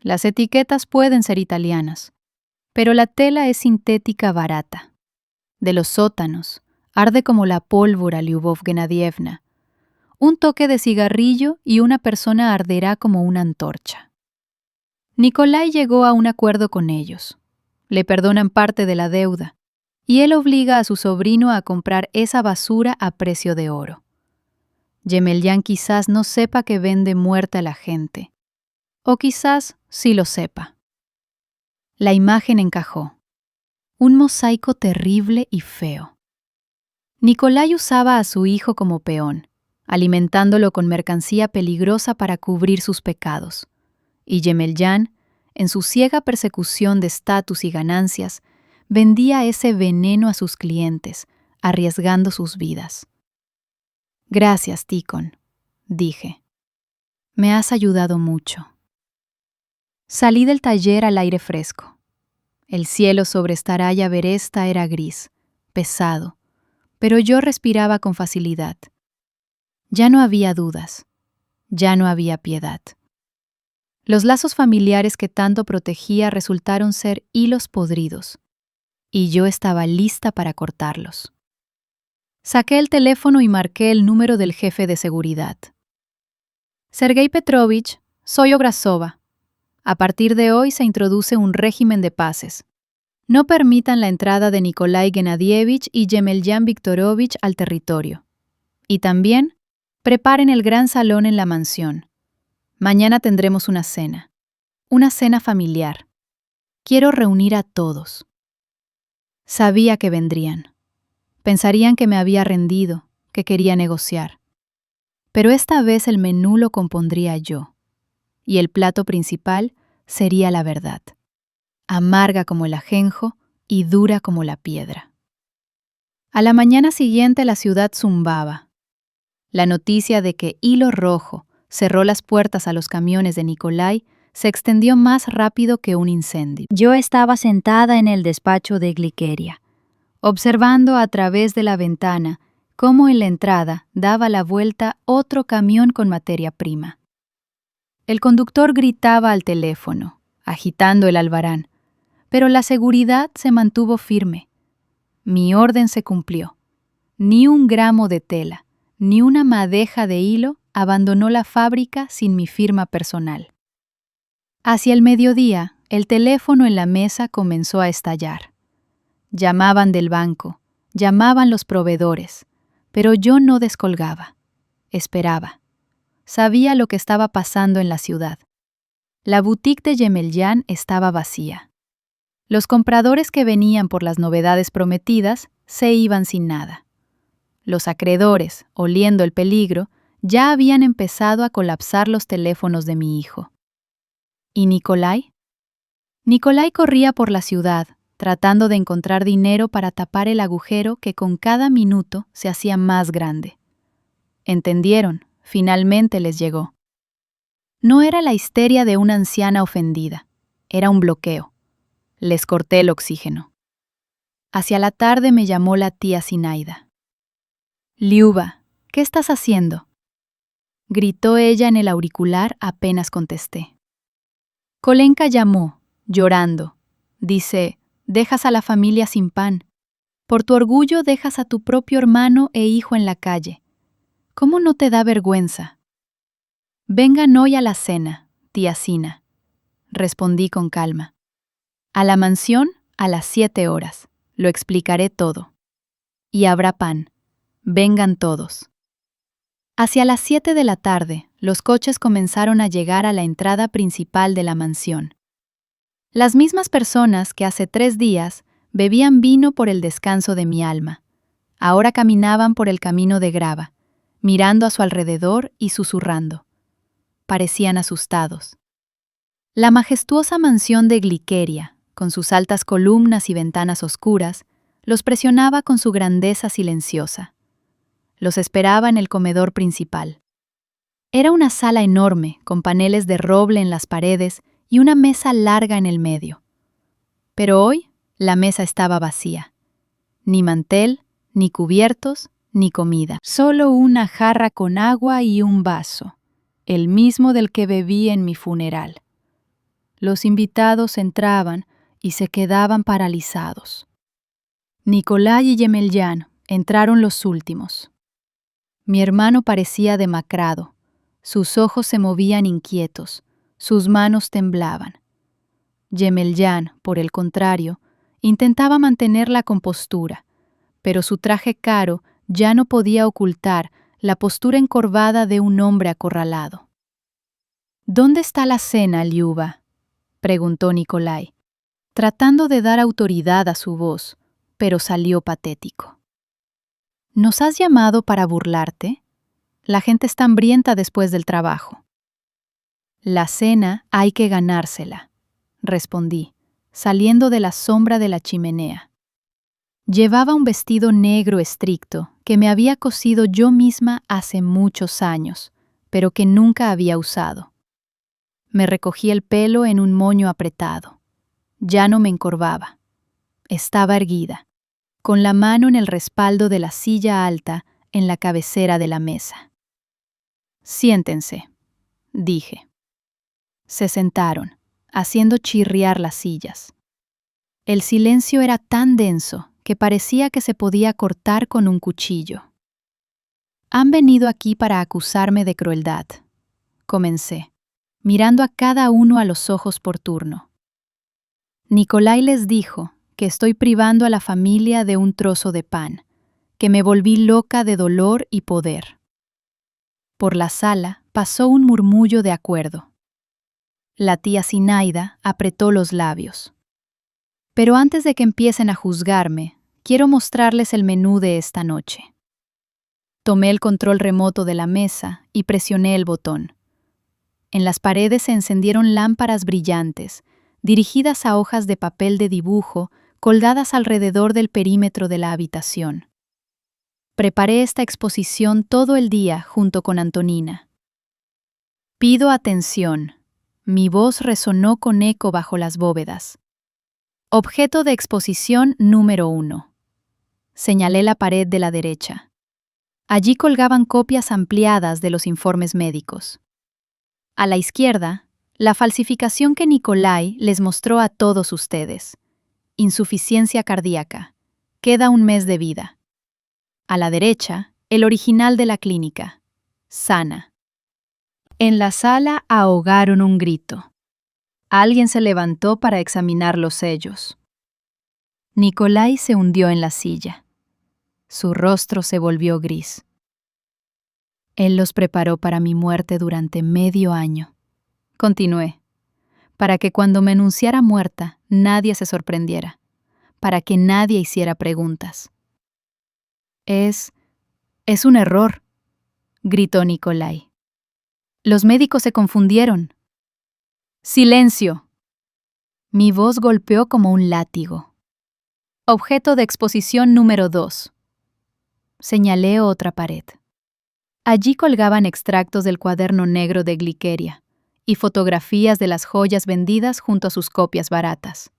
Las etiquetas pueden ser italianas, pero la tela es sintética barata. De los sótanos, arde como la pólvora, Lyubov Genadievna. Un toque de cigarrillo y una persona arderá como una antorcha. Nikolai llegó a un acuerdo con ellos. Le perdonan parte de la deuda, y él obliga a su sobrino a comprar esa basura a precio de oro. Yemelyan quizás no sepa que vende muerta a la gente, o quizás sí lo sepa. La imagen encajó. Un mosaico terrible y feo. Nikolai usaba a su hijo como peón, alimentándolo con mercancía peligrosa para cubrir sus pecados. Y Yemelyan, en su ciega persecución de estatus y ganancias, vendía ese veneno a sus clientes, arriesgando sus vidas. Gracias, Ticon, dije. Me has ayudado mucho. Salí del taller al aire fresco. El cielo sobre Staraya Beresta era gris, pesado, pero yo respiraba con facilidad. Ya no había dudas, ya no había piedad. Los lazos familiares que tanto protegía resultaron ser hilos podridos, y yo estaba lista para cortarlos. Saqué el teléfono y marqué el número del jefe de seguridad. Sergei Petrovich, soy Obrazova. A partir de hoy se introduce un régimen de pases. No permitan la entrada de Nikolai Gennadievich y Yemelyan Viktorovich al territorio. Y también, preparen el gran salón en la mansión. Mañana tendremos una cena familiar. Quiero reunir a todos. Sabía que vendrían. Pensarían que me había rendido, que quería negociar. Pero esta vez el menú lo compondría yo, y el plato principal sería la verdad, amarga como el ajenjo y dura como la piedra. A la mañana siguiente la ciudad zumbaba. La noticia de que Hilo Rojo cerró las puertas a los camiones de Nikolai se extendió más rápido que un incendio. Yo estaba sentada en el despacho de Glikeria, observando a través de la ventana cómo en la entrada daba la vuelta otro camión con materia prima. El conductor gritaba al teléfono, agitando el albarán, pero la seguridad se mantuvo firme. Mi orden se cumplió. Ni un gramo de tela, ni una madeja de hilo abandonó la fábrica sin mi firma personal. Hacia el mediodía, el teléfono en la mesa comenzó a estallar. Llamaban del banco, llamaban los proveedores, pero yo no descolgaba. Esperaba. Sabía lo que estaba pasando en la ciudad. La boutique de Yemelyan estaba vacía. Los compradores que venían por las novedades prometidas se iban sin nada. Los acreedores, oliendo el peligro, ya habían empezado a colapsar los teléfonos de mi hijo. ¿Y Nikolai? Nikolai corría por la ciudad, tratando de encontrar dinero para tapar el agujero que con cada minuto se hacía más grande. Entendieron, finalmente les llegó. No era la histeria de una anciana ofendida, era un bloqueo. Les corté el oxígeno. Hacia la tarde me llamó la tía Zinaida. «Liuba, ¿qué estás haciendo?», gritó ella en el auricular apenas contesté. Kolenka llamó, llorando. Dice, dejas a la familia sin pan. Por tu orgullo dejas a tu propio hermano e hijo en la calle. ¿Cómo no te da vergüenza? Vengan hoy a la cena, tía Zina, respondí con calma. A la mansión a las 7 horas. Lo explicaré todo. Y habrá pan. Vengan todos. Hacia las 7 de la tarde, los coches comenzaron a llegar a la entrada principal de la mansión. Las mismas personas que hace 3 días bebían vino por el descanso de mi alma, ahora caminaban por el camino de grava, mirando a su alrededor y susurrando. Parecían asustados. La majestuosa mansión de Glikeria, con sus altas columnas y ventanas oscuras, los presionaba con su grandeza silenciosa. Los esperaba en el comedor principal. Era una sala enorme, con paneles de roble en las paredes y una mesa larga en el medio. Pero hoy la mesa estaba vacía. Ni mantel, ni cubiertos, ni comida. Solo una jarra con agua y un vaso, el mismo del que bebí en mi funeral. Los invitados entraban y se quedaban paralizados. Nikolai y Yemelyan entraron los últimos. Mi hermano parecía demacrado, sus ojos se movían inquietos, sus manos temblaban. Yemelyan, por el contrario, intentaba mantener la compostura, pero su traje caro ya no podía ocultar la postura encorvada de un hombre acorralado. «¿Dónde está la cena, Liuba?», preguntó Nikolai, tratando de dar autoridad a su voz, pero salió patético. «¿Nos has llamado para burlarte? La gente está hambrienta después del trabajo». «La cena hay que ganársela», respondí, saliendo de la sombra de la chimenea. Llevaba un vestido negro estricto que me había cosido yo misma hace muchos años, pero que nunca había usado. Me recogí el pelo en un moño apretado. Ya no me encorvaba. Estaba erguida, con la mano en el respaldo de la silla alta en la cabecera de la mesa. «Siéntense», dije. Se sentaron, haciendo chirriar las sillas. El silencio era tan denso que parecía que se podía cortar con un cuchillo. Han venido aquí para acusarme de crueldad, comencé, mirando a cada uno a los ojos por turno. Nikolai les dijo que estoy privando a la familia de un trozo de pan, que me volví loca de dolor y poder. Por la sala pasó un murmullo de acuerdo. La tía Zinaida apretó los labios. Pero antes de que empiecen a juzgarme, quiero mostrarles el menú de esta noche. Tomé el control remoto de la mesa y presioné el botón. En las paredes se encendieron lámparas brillantes, dirigidas a hojas de papel de dibujo colgadas alrededor del perímetro de la habitación. Preparé esta exposición todo el día junto con Antonina. Pido atención. Mi voz resonó con eco bajo las bóvedas. Objeto de exposición número 1. Señalé la pared de la derecha. Allí colgaban copias ampliadas de los informes médicos. A la izquierda, la falsificación que Nikolai les mostró a todos ustedes. Insuficiencia cardíaca. Queda un mes de vida. A la derecha, el original de la clínica. Sana. En la sala ahogaron un grito. Alguien se levantó para examinar los sellos. Nikolai se hundió en la silla. Su rostro se volvió gris. Él los preparó para mi muerte durante medio año. Continué, para que cuando me anunciara muerta, nadie se sorprendiera, para que nadie hiciera preguntas. Es un error, gritó Nikolai. Los médicos se confundieron. ¡Silencio! Mi voz golpeó como un látigo. Objeto de exposición número 2. Señalé otra pared. Allí colgaban extractos del cuaderno negro de Gliqueria y fotografías de las joyas vendidas junto a sus copias baratas.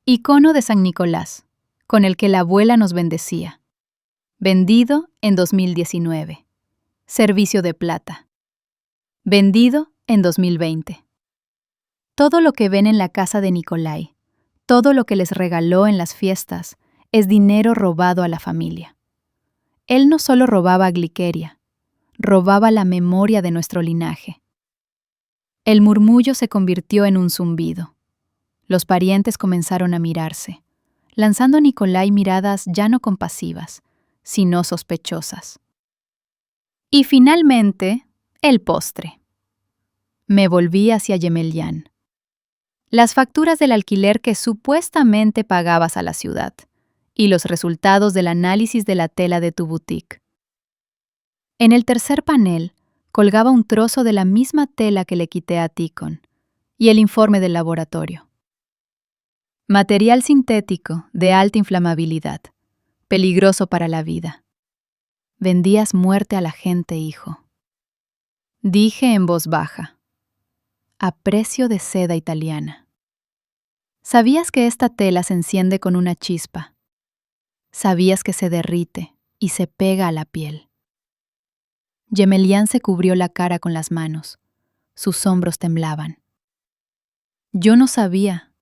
Icono de San Nicolás, con el que la abuela nos bendecía. Vendido en 2019. Servicio de plata. Vendido en 2020. Todo lo que ven en la casa de Nikolai, todo lo que les regaló en las fiestas, es dinero robado a la familia. Él no solo robaba a Gliqueria, robaba la memoria de nuestro linaje. El murmullo se convirtió en un zumbido. Los parientes comenzaron a mirarse, lanzando a Nikolai miradas ya no compasivas, sino sospechosas. Y finalmente, el postre. Me volví hacia Yemelyan. Las facturas del alquiler que supuestamente pagabas a la ciudad y los resultados del análisis de la tela de tu boutique. En el tercer panel colgaba un trozo de la misma tela que le quité a Tikhon y el informe del laboratorio. Material sintético de alta inflamabilidad, peligroso para la vida. Vendías muerte a la gente, hijo. Dije en voz baja, a precio de seda italiana. ¿Sabías que esta tela se enciende con una chispa? ¿Sabías que se derrite y se pega a la piel? Yemelyan se cubrió la cara con las manos. Sus hombros temblaban. Yo no sabía.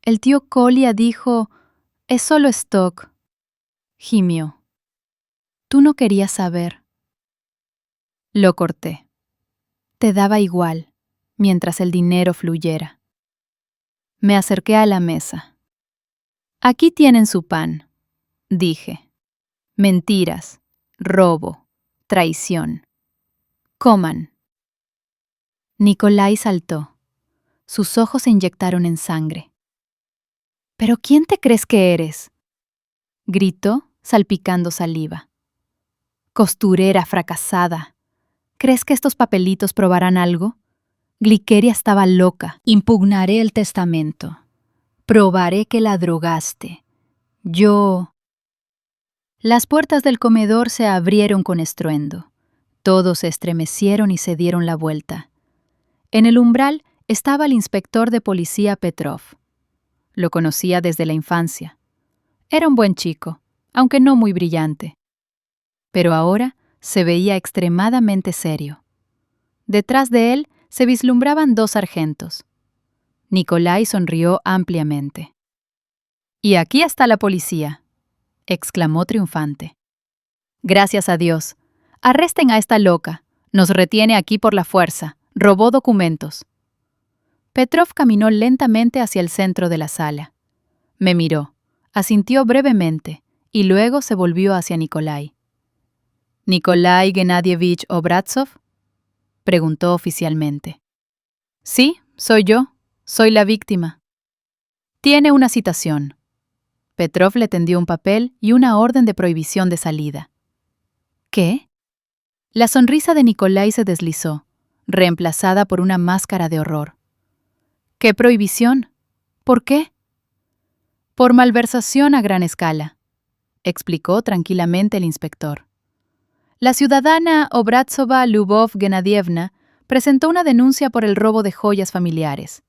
El tío Kolia dijo, es solo stock. Gimió. Tú no querías saber. Lo corté. Te daba igual, mientras el dinero fluyera. Me acerqué a la mesa. Aquí tienen su pan, dije. Mentiras, robo, traición. Coman. Nikolai saltó. Sus ojos se inyectaron en sangre. ¿Pero quién te crees que eres?, gritó, salpicando saliva. Costurera fracasada. ¿Crees que estos papelitos probarán algo? Gliqueria estaba loca. Impugnaré el testamento. Probaré que la drogaste. Yo... Las puertas del comedor se abrieron con estruendo. Todos se estremecieron y se dieron la vuelta. En el umbral estaba el inspector de policía Petrov. Lo conocía desde la infancia. Era un buen chico, aunque no muy brillante. Pero ahora se veía extremadamente serio. Detrás de él se vislumbraban 2 sargentos. Nikolai sonrió ampliamente. «Y aquí está la policía», exclamó triunfante. «Gracias a Dios. Arresten a esta loca. Nos retiene aquí por la fuerza. Robó documentos». Petrov caminó lentamente hacia el centro de la sala. Me miró, asintió brevemente y luego se volvió hacia Nikolai. «¿Nikolai Gennadievich Obraztsov?», preguntó oficialmente. «Sí, soy yo. Soy la víctima». «Tiene una citación». Petrov le tendió un papel y una orden de prohibición de salida. ¿Qué? La sonrisa de Nikolai se deslizó, reemplazada por una máscara de horror. ¿Qué prohibición? ¿Por qué? Por malversación a gran escala, explicó tranquilamente el inspector. La ciudadana Obraztsova Lyubov Gennadievna presentó una denuncia por el robo de joyas familiares.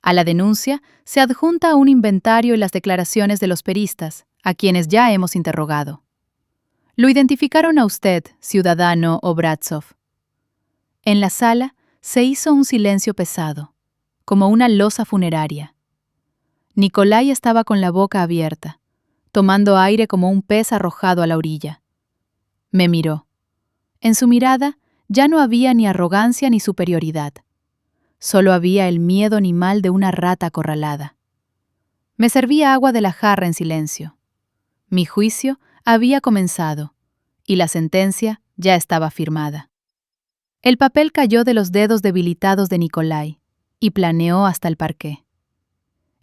A la denuncia se adjunta un inventario y las declaraciones de los peristas, a quienes ya hemos interrogado. Lo identificaron a usted, ciudadano Obraztsov. En la sala se hizo un silencio pesado, como una losa funeraria. Nikolai estaba con la boca abierta, tomando aire como un pez arrojado a la orilla. Me miró. En su mirada ya no había ni arrogancia ni superioridad. Solo había el miedo animal de una rata acorralada. Me servía agua de la jarra en silencio. Mi juicio había comenzado, y la sentencia ya estaba firmada. El papel cayó de los dedos debilitados de Nikolai y planeó hasta el parqué.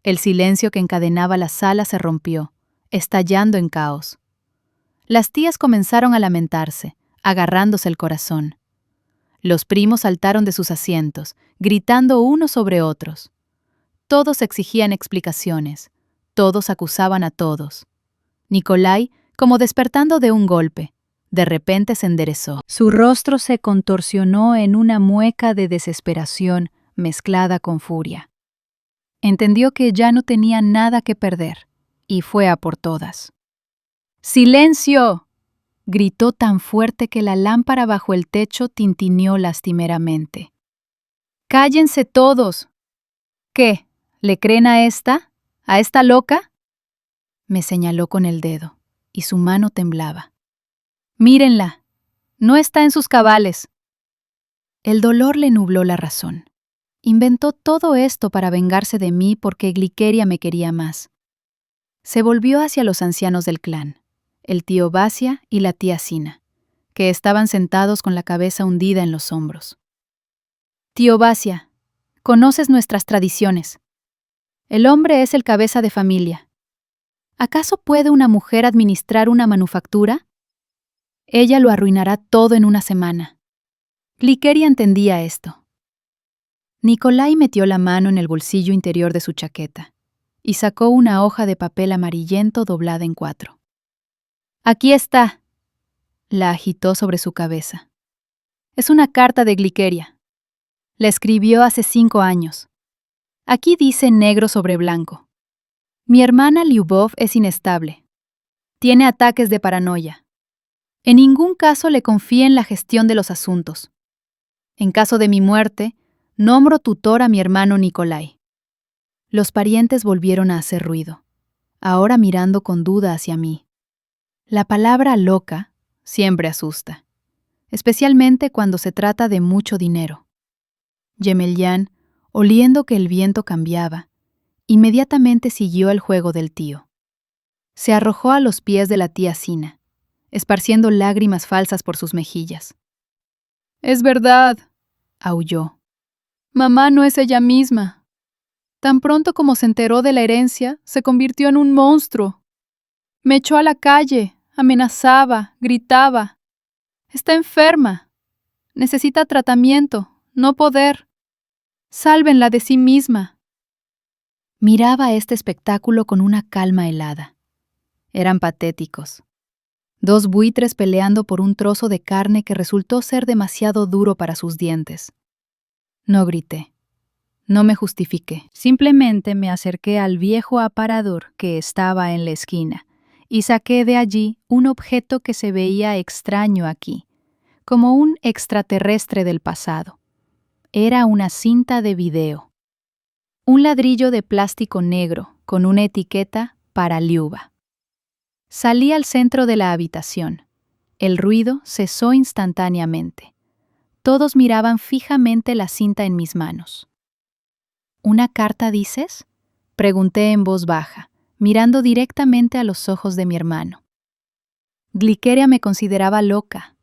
El silencio que encadenaba la sala se rompió, estallando en caos. Las tías comenzaron a lamentarse, agarrándose el corazón. Los primos saltaron de sus asientos, gritando unos sobre otros. Todos exigían explicaciones, todos acusaban a todos. Nikolai, como despertando de un golpe, de repente se enderezó. Su rostro se contorsionó en una mueca de desesperación mezclada con furia. Entendió que ya no tenía nada que perder, y fue a por todas. ¡Silencio!, gritó tan fuerte que la lámpara bajo el techo tintineó lastimeramente. ¡Cállense todos! ¿Qué? ¿Le creen a esta? ¿A esta loca? Me señaló con el dedo, y su mano temblaba. Mírenla, no está en sus cabales. El dolor le nubló la razón. Inventó todo esto para vengarse de mí porque Glikeria me quería más. Se volvió hacia los ancianos del clan, el tío Vasia y la tía Sina, que estaban sentados con la cabeza hundida en los hombros. Tío Vasia, conoces nuestras tradiciones. El hombre es el cabeza de familia. ¿Acaso puede una mujer administrar una manufactura? Ella lo arruinará todo en una semana. Glikeria entendía esto. Nikolai metió la mano en el bolsillo interior de su chaqueta y sacó una hoja de papel amarillento doblada en 4. Aquí está. La agitó sobre su cabeza. Es una carta de Glikeria. La escribió hace 5 años. Aquí dice negro sobre blanco. Mi hermana Lyubov es inestable. Tiene ataques de paranoia. En ningún caso le confíe en la gestión de los asuntos. En caso de mi muerte, nombro tutor a mi hermano Nikolai. Los parientes volvieron a hacer ruido, ahora mirando con duda hacia mí. La palabra loca siempre asusta, especialmente cuando se trata de mucho dinero. Yemelyan, oliendo que el viento cambiaba, inmediatamente siguió el juego del tío. Se arrojó a los pies de la tía Sina, esparciendo lágrimas falsas por sus mejillas. «Es verdad», aulló. «Mamá no es ella misma. Tan pronto como se enteró de la herencia, se convirtió en un monstruo. Me echó a la calle, amenazaba, gritaba. Está enferma. Necesita tratamiento, no poder. Sálvenla de sí misma». Miraba este espectáculo con una calma helada. Eran patéticos. 2 buitres peleando por un trozo de carne que resultó ser demasiado duro para sus dientes. No grité. No me justifiqué. Simplemente me acerqué al viejo aparador que estaba en la esquina y saqué de allí un objeto que se veía extraño aquí, como un extraterrestre del pasado. Era una cinta de video. Un ladrillo de plástico negro con una etiqueta para Liuba. Salí al centro de la habitación. El ruido cesó instantáneamente. Todos miraban fijamente la cinta en mis manos. ¿Una carta, dices?, pregunté en voz baja, mirando directamente a los ojos de mi hermano. Glikeria me consideraba loca.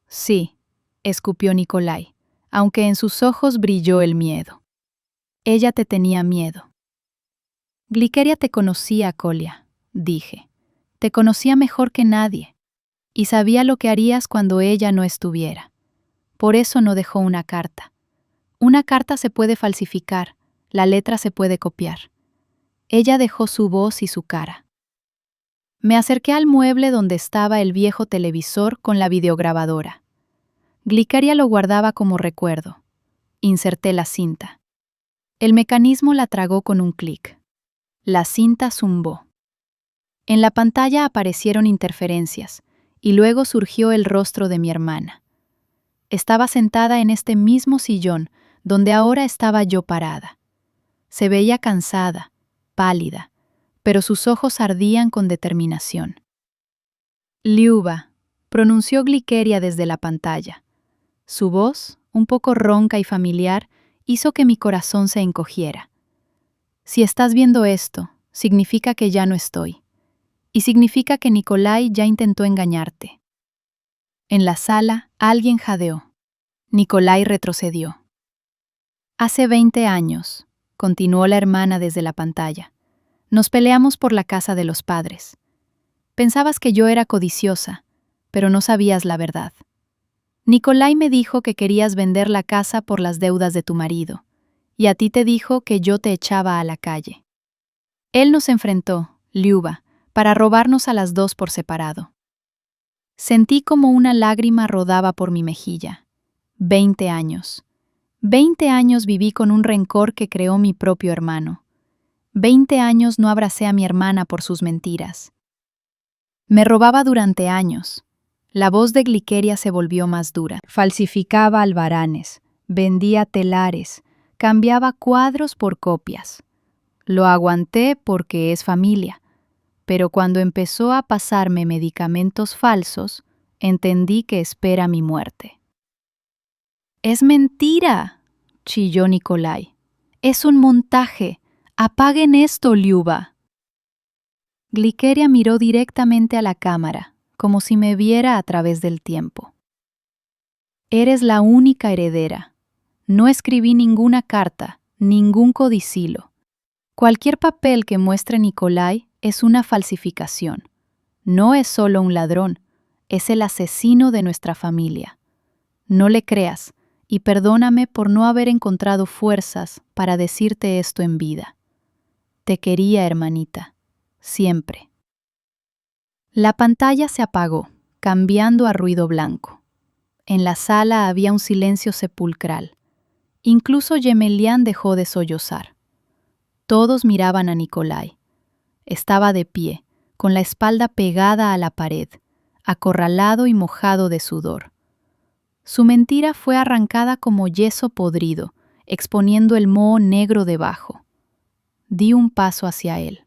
Sí, escupió Nikolai, aunque en sus ojos brilló el miedo. Ella te tenía miedo. Glikeria te conocía, Kolya, dije. Te conocía mejor que nadie, y sabía lo que harías cuando ella no estuviera. Por eso no dejó una carta. Una carta se puede falsificar, la letra se puede copiar. Ella dejó su voz y su cara. Me acerqué al mueble donde estaba el viejo televisor con la videograbadora. Glikeria lo guardaba como recuerdo. Inserté la cinta. El mecanismo la tragó con un clic. La cinta zumbó. En la pantalla aparecieron interferencias, y luego surgió el rostro de mi hermana. Estaba sentada en este mismo sillón, donde ahora estaba yo parada. Se veía cansada, pálida, pero sus ojos ardían con determinación. Liuba, pronunció Glikeria desde la pantalla. Su voz, un poco ronca y familiar, hizo que mi corazón se encogiera. Si estás viendo esto, significa que ya no estoy. Y significa que Nikolai ya intentó engañarte. En la sala, alguien jadeó. Nikolai retrocedió. Hace 20 años, continuó la hermana desde la pantalla, nos peleamos por la casa de los padres. Pensabas que yo era codiciosa, pero no sabías la verdad. Nikolai me dijo que querías vender la casa por las deudas de tu marido, y a ti te dijo que yo te echaba a la calle. Él nos enfrentó, Liuba, para robarnos a las dos por separado. Sentí como una lágrima rodaba por mi mejilla. 20 años. 20 años viví con un rencor que creó mi propio hermano. 20 años no abracé a mi hermana por sus mentiras. Me robaba durante años. La voz de Glikeria se volvió más dura. Falsificaba albaranes, vendía telares, cambiaba cuadros por copias. Lo aguanté porque es familia. Pero cuando empezó a pasarme medicamentos falsos, entendí que espera mi muerte. ¡Es mentira!, chilló Nikolai. ¡Es un montaje! ¡Apaguen esto, Liuba! Glikeria miró directamente a la cámara, como si me viera a través del tiempo. Eres la única heredera. No escribí ninguna carta, ningún codicilo. Cualquier papel que muestre Nikolai es una falsificación. No es solo un ladrón, es el asesino de nuestra familia. No le creas, y perdóname por no haber encontrado fuerzas para decirte esto en vida. Te quería, hermanita, siempre. La pantalla se apagó, cambiando a ruido blanco. En la sala había un silencio sepulcral. Incluso Yemelyan dejó de sollozar. Todos miraban a Nikolai. Estaba de pie, con la espalda pegada a la pared, acorralado y mojado de sudor. Su mentira fue arrancada como yeso podrido, exponiendo el moho negro debajo. Di un paso hacia él.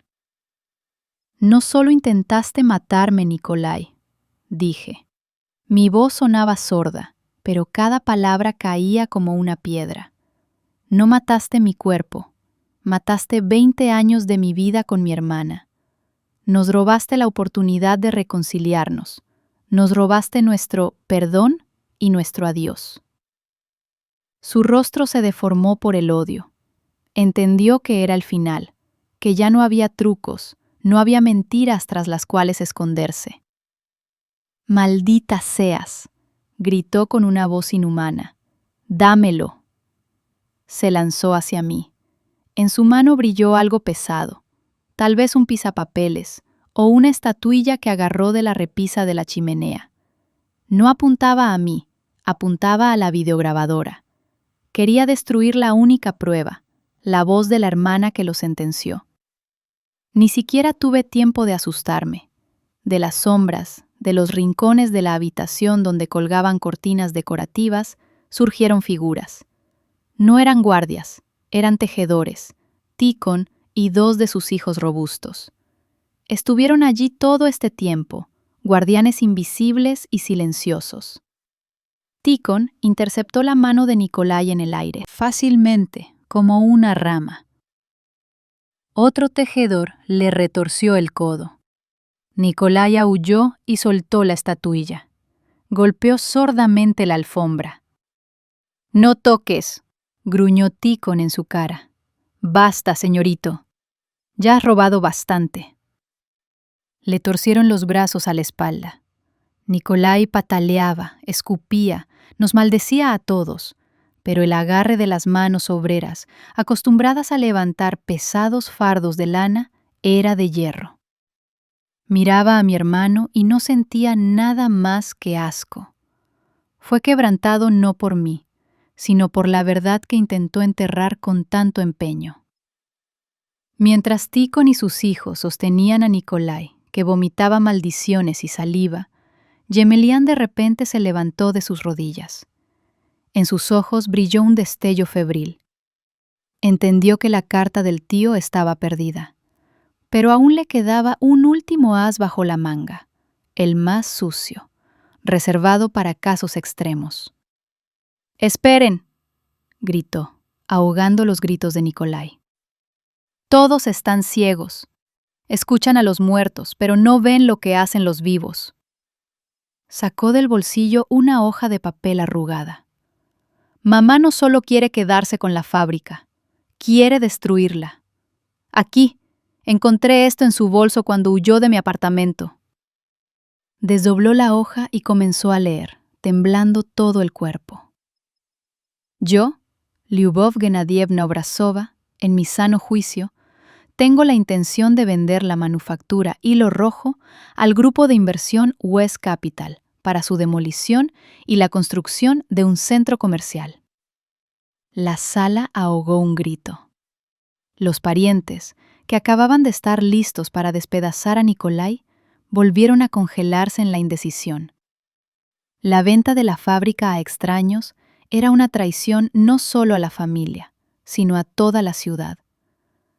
No solo intentaste matarme, Nikolai, dije. Mi voz sonaba sorda, pero cada palabra caía como una piedra. No mataste mi cuerpo. Mataste 20 años de mi vida con mi hermana. Nos robaste la oportunidad de reconciliarnos. Nos robaste nuestro perdón y nuestro adiós. Su rostro se deformó por el odio. Entendió que era el final, que ya no había trucos, no había mentiras tras las cuales esconderse. «Maldita seas», gritó con una voz inhumana. «Dámelo». Se lanzó hacia mí. En su mano brilló algo pesado, tal vez un pisapapeles o una estatuilla que agarró de la repisa de la chimenea. No apuntaba a mí, apuntaba a la videograbadora. Quería destruir la única prueba, la voz de la hermana que lo sentenció. Ni siquiera tuve tiempo de asustarme. De las sombras, de los rincones de la habitación donde colgaban cortinas decorativas, surgieron figuras. No eran guardias, eran tejedores, Tícon y 2 de sus hijos robustos. Estuvieron allí todo este tiempo, guardianes invisibles y silenciosos. Tícon interceptó la mano de Nicolai en el aire, fácilmente, como una rama. Otro tejedor le retorció el codo. Nicolai aulló y soltó la estatuilla. Golpeó sordamente la alfombra. «No toques», gruñó Tícon en su cara. «Basta, señorito. Ya has robado bastante». Le torcieron los brazos a la espalda. Nicolai pataleaba, escupía, nos maldecía a todos, pero el agarre de las manos obreras, acostumbradas a levantar pesados fardos de lana, era de hierro. Miraba a mi hermano y no sentía nada más que asco. Fue quebrantado no por mí, sino por la verdad que intentó enterrar con tanto empeño. Mientras Tícon y sus hijos sostenían a Nicolai, que vomitaba maldiciones y saliva, Gemelián de repente se levantó de sus rodillas. En sus ojos brilló un destello febril. Entendió que la carta del tío estaba perdida, pero aún le quedaba un último as bajo la manga, el más sucio, reservado para casos extremos. «¡Esperen!», gritó, ahogando los gritos de Nicolai. «Todos están ciegos. Escuchan a los muertos, pero no ven lo que hacen los vivos». Sacó del bolsillo una hoja de papel arrugada. «Mamá no solo quiere quedarse con la fábrica, quiere destruirla. Aquí, encontré esto en su bolso cuando huyó de mi apartamento». Desdobló la hoja y comenzó a leer, temblando todo el cuerpo. «Yo, Lyubov Genadievna Obrazova, en mi sano juicio, tengo la intención de vender la manufactura Hilo Rojo al grupo de inversión West Capital para su demolición y la construcción de un centro comercial». La sala ahogó un grito. Los parientes, que acababan de estar listos para despedazar a Nicolai, volvieron a congelarse en la indecisión. La venta de la fábrica a extraños era una traición no solo a la familia, sino a toda la ciudad.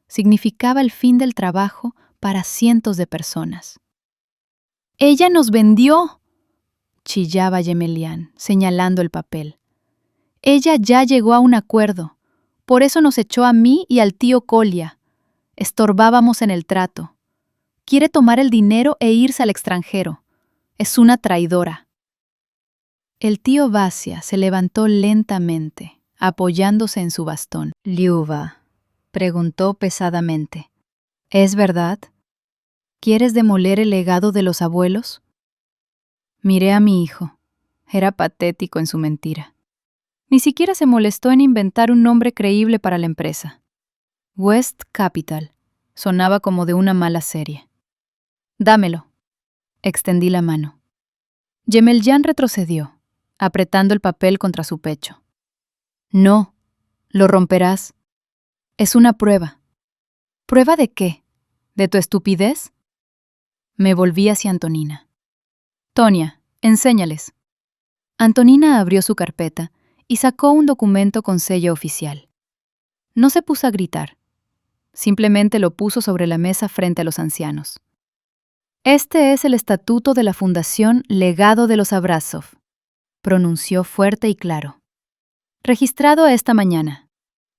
Significaba el fin del trabajo para cientos de personas. «¡Ella nos vendió!», chillaba Gemelián, señalando el papel. «Ella ya llegó a un acuerdo. Por eso nos echó a mí y al tío Kolia. Estorbábamos en el trato. Quiere tomar el dinero e irse al extranjero. Es una traidora». El tío Vasia se levantó lentamente, apoyándose en su bastón. «Liuba», preguntó pesadamente, «¿es verdad? ¿Quieres demoler el legado de los abuelos?». Miré a mi hijo. Era patético en su mentira. Ni siquiera se molestó en inventar un nombre creíble para la empresa. West Capital. Sonaba como de una mala serie. «Dámelo». Extendí la mano. Gemelián retrocedió, apretando el papel contra su pecho. «No, lo romperás. Es una prueba». «¿Prueba de qué? ¿De tu estupidez?». Me volví hacia Antonina. «Tonia, enséñales». Antonina abrió su carpeta y sacó un documento con sello oficial. No se puso a gritar. Simplemente lo puso sobre la mesa frente a los ancianos. «Este es el estatuto de la Fundación Legado de los Abrazov», pronunció fuerte y claro. «Registrado esta mañana.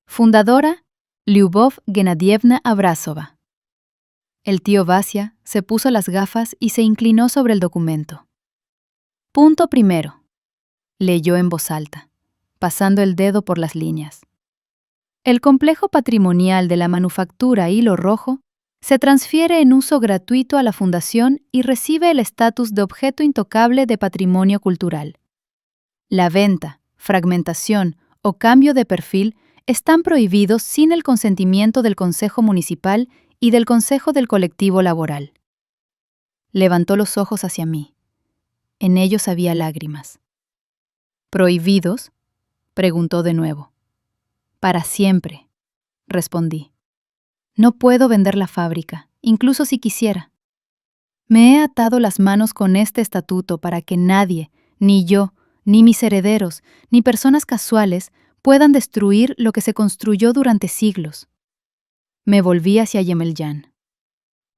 Fundadora, Lyubov Genadievna Abrazova». El tío Vasia se puso las gafas y se inclinó sobre el documento. «Punto primero», leyó en voz alta, pasando el dedo por las líneas. «El complejo patrimonial de la manufactura Hilo Rojo se transfiere en uso gratuito a la Fundación y recibe el estatus de objeto intocable de patrimonio cultural. La venta, fragmentación o cambio de perfil están prohibidos sin el consentimiento del Consejo Municipal y del Consejo del Colectivo Laboral». Levantó los ojos hacia mí. En ellos había lágrimas. «¿Prohibidos?», preguntó de nuevo. «Para siempre», respondí. «No puedo vender la fábrica, incluso si quisiera. Me he atado las manos con este estatuto para que nadie, ni yo, ni mis herederos, ni personas casuales, puedan destruir lo que se construyó durante siglos». Me volví hacia Yemelyan.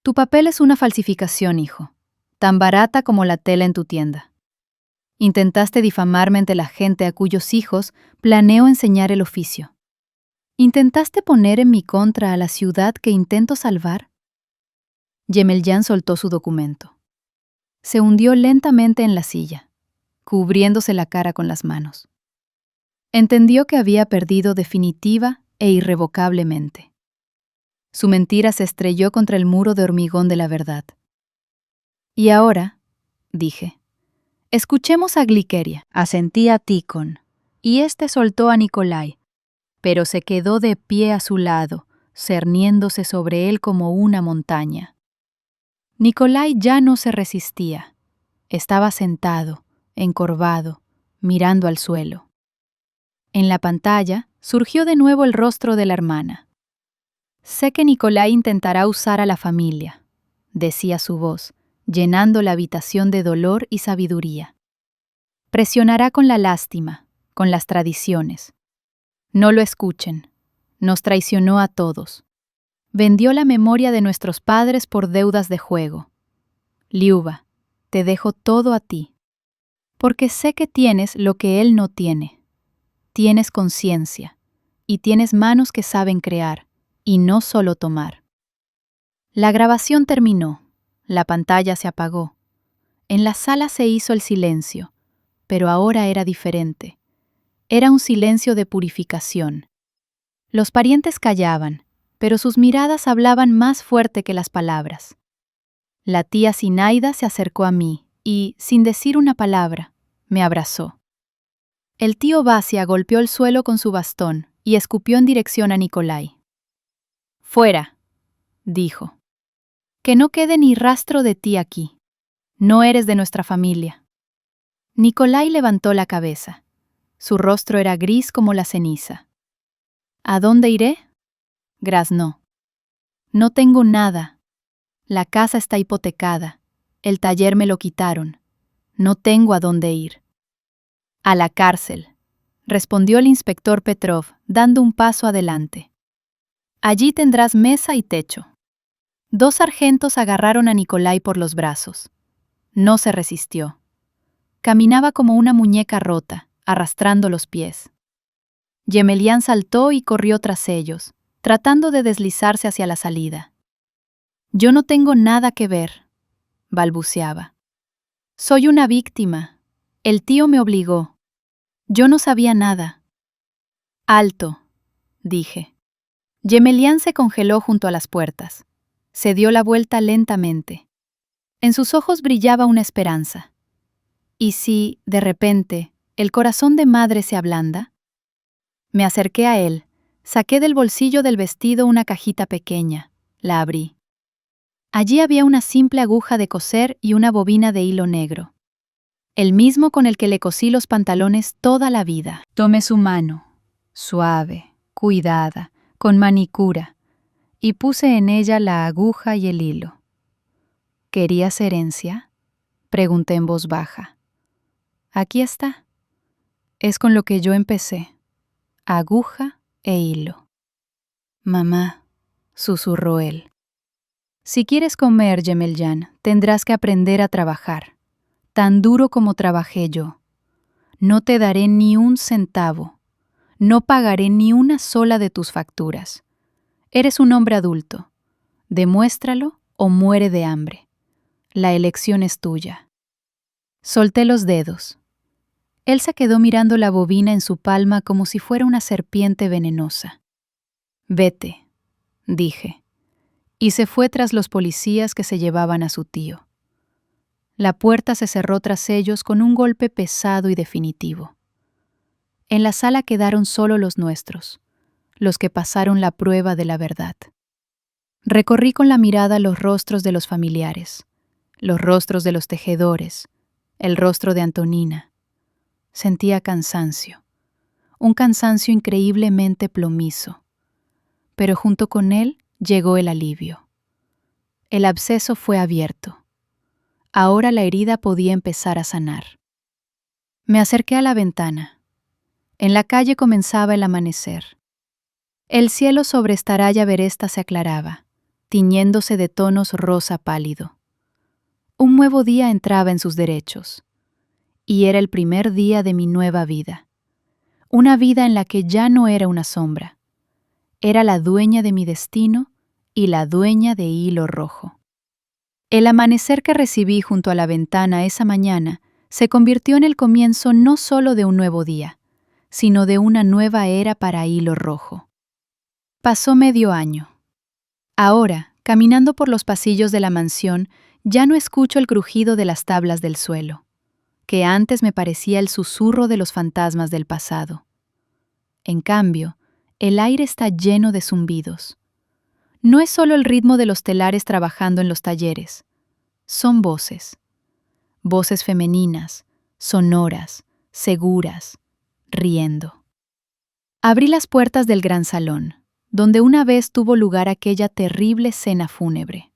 Tu papel es una falsificación, hijo, tan barata como la tela en tu tienda. Intentaste difamarme ante la gente a cuyos hijos planeo enseñar el oficio. ¿Intentaste poner en mi contra a la ciudad que intento salvar? Yemelyan soltó su documento. Se hundió lentamente en la silla, cubriéndose la cara con las manos. Entendió que había perdido definitiva e irrevocablemente. Su mentira se estrelló contra el muro de hormigón de la verdad. Y ahora, dije, escuchemos a Glikeria. Asentí a Tícon, y éste soltó a Nicolai, pero se quedó de pie a su lado, cerniéndose sobre él como una montaña. Nicolai ya no se resistía. Estaba sentado, encorvado, mirando al suelo. En la pantalla surgió de nuevo el rostro de la hermana. Sé que Nicolai intentará usar a la familia, decía su voz, llenando la habitación de dolor y sabiduría. Presionará con la lástima, con las tradiciones. No lo escuchen. Nos traicionó a todos. Vendió la memoria de nuestros padres por deudas de juego. Liuba, te dejo todo a ti, porque sé que tienes lo que él no tiene. Tienes conciencia, y tienes manos que saben crear, y no solo tomar. La grabación terminó, la pantalla se apagó. En la sala se hizo el silencio, pero ahora era diferente. Era un silencio de purificación. Los parientes callaban, pero sus miradas hablaban más fuerte que las palabras. La tía Zinaida se acercó a mí y, sin decir una palabra, me abrazó. El tío Basia golpeó el suelo con su bastón y escupió en dirección a Nicolai. «Fuera», dijo. «Que no quede ni rastro de ti aquí. No eres de nuestra familia». Nicolai levantó la cabeza. Su rostro era gris como la ceniza. «¿A dónde iré?», graznó. «No tengo nada. La casa está hipotecada. El taller me lo quitaron. No tengo a dónde ir». «A la cárcel», respondió el inspector Petrov, dando un paso adelante. «Allí tendrás mesa y techo». 2 sargentos agarraron a Nicolai por los brazos. No se resistió. Caminaba como una muñeca rota, arrastrando los pies. Yemelyan saltó y corrió tras ellos, tratando de deslizarse hacia la salida. «Yo no tengo nada que ver», balbuceaba. «Soy una víctima. El tío me obligó. Yo no sabía nada». «Alto», dije. Yemelyan se congeló junto a las puertas. Se dio la vuelta lentamente. En sus ojos brillaba una esperanza. ¿Y si, de repente, el corazón de madre se ablanda? Me acerqué a él, saqué del bolsillo del vestido una cajita pequeña, la abrí. Allí había una simple aguja de coser y una bobina de hilo negro. El mismo con el que le cosí los pantalones toda la vida. Tomé su mano, suave, cuidada, con manicura, y puse en ella la aguja y el hilo. ¿Querías herencia?, pregunté en voz baja. Aquí está. Es con lo que yo empecé. Aguja e hilo. Mamá, susurró él. Si quieres comer, Yemelyan, tendrás que aprender a trabajar, tan duro como trabajé yo. No te daré ni un centavo. No pagaré ni una sola de tus facturas. Eres un hombre adulto. Demuéstralo o muere de hambre. La elección es tuya. Solté los dedos. Él se quedó mirando la bobina en su palma como si fuera una serpiente venenosa. Vete, dije, y se fue tras los policías que se llevaban a su tío. La puerta se cerró tras ellos con un golpe pesado y definitivo. En la sala quedaron solo los nuestros, los que pasaron la prueba de la verdad. Recorrí con la mirada los rostros de los familiares, los rostros de los tejedores, el rostro de Antonina. Sentía cansancio, un cansancio increíblemente plomizo, pero junto con él llegó el alivio. El absceso fue abierto. Ahora la herida podía empezar a sanar. Me acerqué a la ventana. En la calle comenzaba el amanecer. El cielo sobre Staraya Beresta se aclaraba, tiñéndose de tonos rosa pálido. Un nuevo día entraba en sus derechos, y era el primer día de mi nueva vida. Una vida en la que ya no era una sombra. Era la dueña de mi destino y la dueña de Hilo Rojo. El amanecer que recibí junto a la ventana esa mañana se convirtió en el comienzo no solo de un nuevo día, sino de una nueva era para Hilo Rojo. Pasó medio año. Ahora, caminando por los pasillos de la mansión, ya no escucho el crujido de las tablas del suelo, que antes me parecía el susurro de los fantasmas del pasado. En cambio, el aire está lleno de zumbidos. No es solo el ritmo de los telares trabajando en los talleres. Son voces. Voces femeninas, sonoras, seguras, riendo. Abrí las puertas del gran salón, donde una vez tuvo lugar aquella terrible cena fúnebre.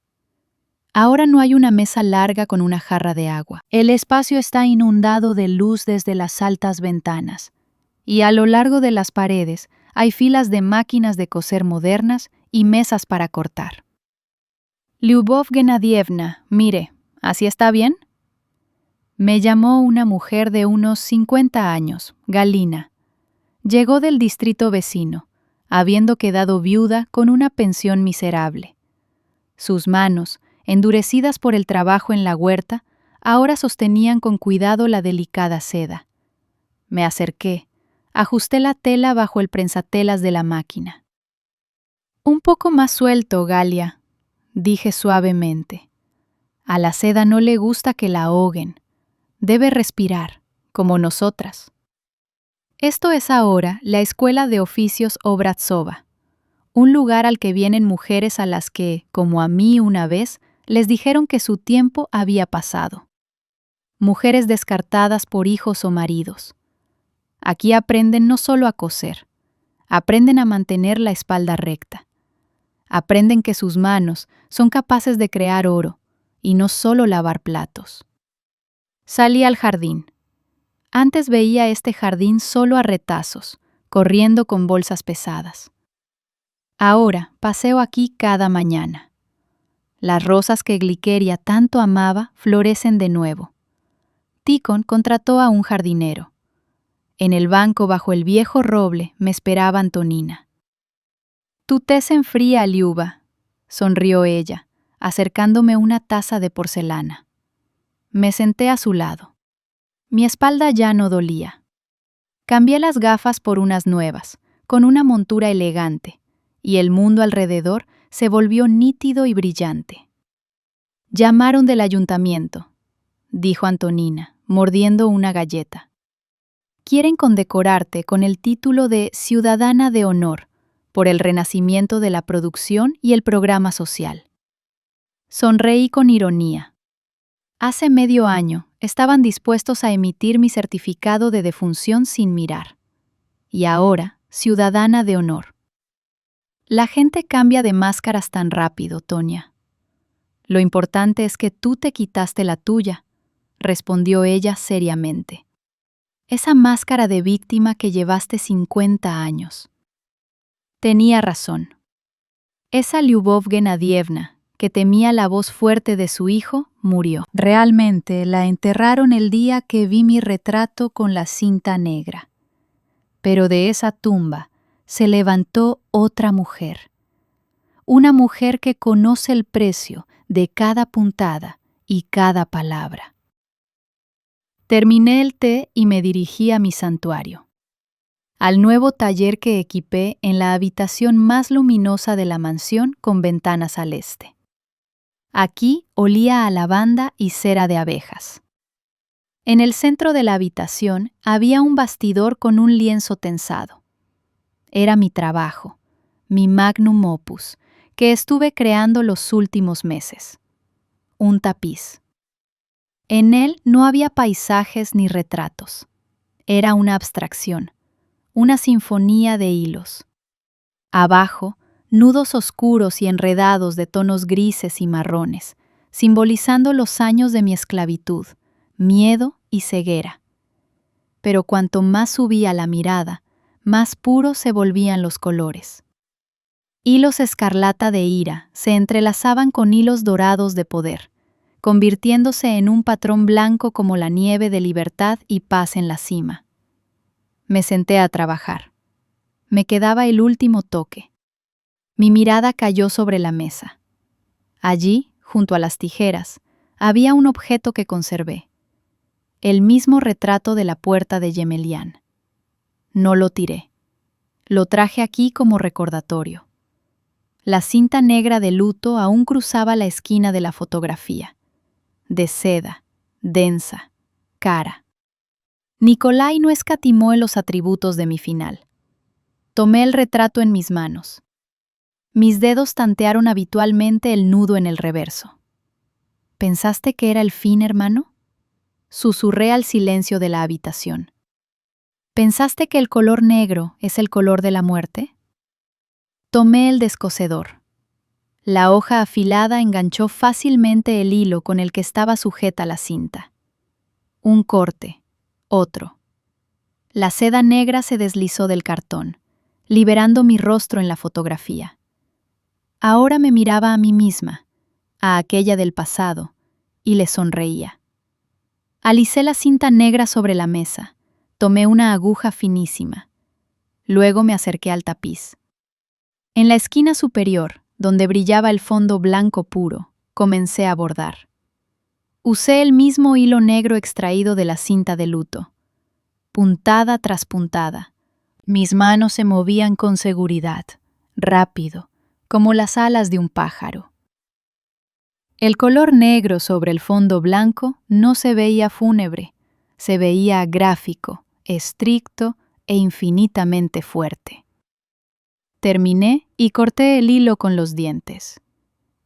Ahora no hay una mesa larga con una jarra de agua. El espacio está inundado de luz desde las altas ventanas, y a lo largo de las paredes hay filas de máquinas de coser modernas y mesas para cortar. Lyubov Genadievna, mire, ¿así está bien? Me llamó una mujer de unos 50 años, Galina. Llegó del distrito vecino, habiendo quedado viuda con una pensión miserable. Sus manos, endurecidas por el trabajo en la huerta, ahora sostenían con cuidado la delicada seda. Me acerqué, ajusté la tela bajo el prensatelas de la máquina. Un poco más suelto, Galia, dije suavemente. A la seda no le gusta que la ahoguen. Debe respirar, como nosotras. Esto es ahora la Escuela de Oficios Obrazova, un lugar al que vienen mujeres a las que, como a mí una vez, les dijeron que su tiempo había pasado. Mujeres descartadas por hijos o maridos. Aquí aprenden no solo a coser, aprenden a mantener la espalda recta. Aprenden que sus manos son capaces de crear oro y no solo lavar platos. Salí al jardín. Antes veía este jardín solo a retazos, corriendo con bolsas pesadas. Ahora paseo aquí cada mañana. Las rosas que Glikeria tanto amaba florecen de nuevo. Tikhon contrató a un jardinero. En el banco bajo el viejo roble me esperaba Antonina. Tu té se enfría, Liuba, sonrió ella, acercándome una taza de porcelana. Me senté a su lado. Mi espalda ya no dolía. Cambié las gafas por unas nuevas, con una montura elegante, y el mundo alrededor se volvió nítido y brillante. Llamaron del ayuntamiento, dijo Antonina, mordiendo una galleta. Quieren condecorarte con el título de Ciudadana de Honor por el renacimiento de la producción y el programa social. Sonreí con ironía. Hace medio año estaban dispuestos a emitir mi certificado de defunción sin mirar. Y ahora, ciudadana de honor. La gente cambia de máscaras tan rápido, Tonia. Lo importante es que tú te quitaste la tuya, respondió ella seriamente. Esa máscara de víctima que llevaste 50 años. Tenía razón. Esa Lyubov Genadievna, que temía la voz fuerte de su hijo, murió. Realmente la enterraron el día que vi mi retrato con la cinta negra. Pero de esa tumba se levantó otra mujer. Una mujer que conoce el precio de cada puntada y cada palabra. Terminé el té y me dirigí a mi santuario. Al nuevo taller que equipé en la habitación más luminosa de la mansión con ventanas al este. Aquí olía a lavanda y cera de abejas. En el centro de la habitación había un bastidor con un lienzo tensado. Era mi trabajo, mi magnum opus, que estuve creando los últimos meses. Un tapiz. En él no había paisajes ni retratos. Era una abstracción. Una sinfonía de hilos. Abajo, nudos oscuros y enredados de tonos grises y marrones, simbolizando los años de mi esclavitud, miedo y ceguera. Pero cuanto más subía la mirada, más puros se volvían los colores. Hilos escarlata de ira se entrelazaban con hilos dorados de poder, convirtiéndose en un patrón blanco como la nieve de libertad y paz en la cima. Me senté a trabajar. Me quedaba el último toque. Mi mirada cayó sobre la mesa. Allí, junto a las tijeras, había un objeto que conservé. El mismo retrato de la puerta de Gemelián. No lo tiré. Lo traje aquí como recordatorio. La cinta negra de luto aún cruzaba la esquina de la fotografía. De seda, densa, cara. Nicolai no escatimó en los atributos de mi final. Tomé el retrato en mis manos. Mis dedos tantearon habitualmente el nudo en el reverso. ¿Pensaste que era el fin, hermano? Susurré al silencio de la habitación. ¿Pensaste que el color negro es el color de la muerte? Tomé el descosedor. La hoja afilada enganchó fácilmente el hilo con el que estaba sujeta la cinta. Un corte, otro. La seda negra se deslizó del cartón, liberando mi rostro en la fotografía. Ahora me miraba a mí misma, a aquella del pasado, y le sonreía. Alicé la cinta negra sobre la mesa, tomé una aguja finísima. Luego me acerqué al tapiz. En la esquina superior, donde brillaba el fondo blanco puro, comencé a bordar. Usé el mismo hilo negro extraído de la cinta de luto. Puntada tras puntada. Mis manos se movían con seguridad, rápido, como las alas de un pájaro. El color negro sobre el fondo blanco no se veía fúnebre, se veía gráfico, estricto e infinitamente fuerte. Terminé y corté el hilo con los dientes.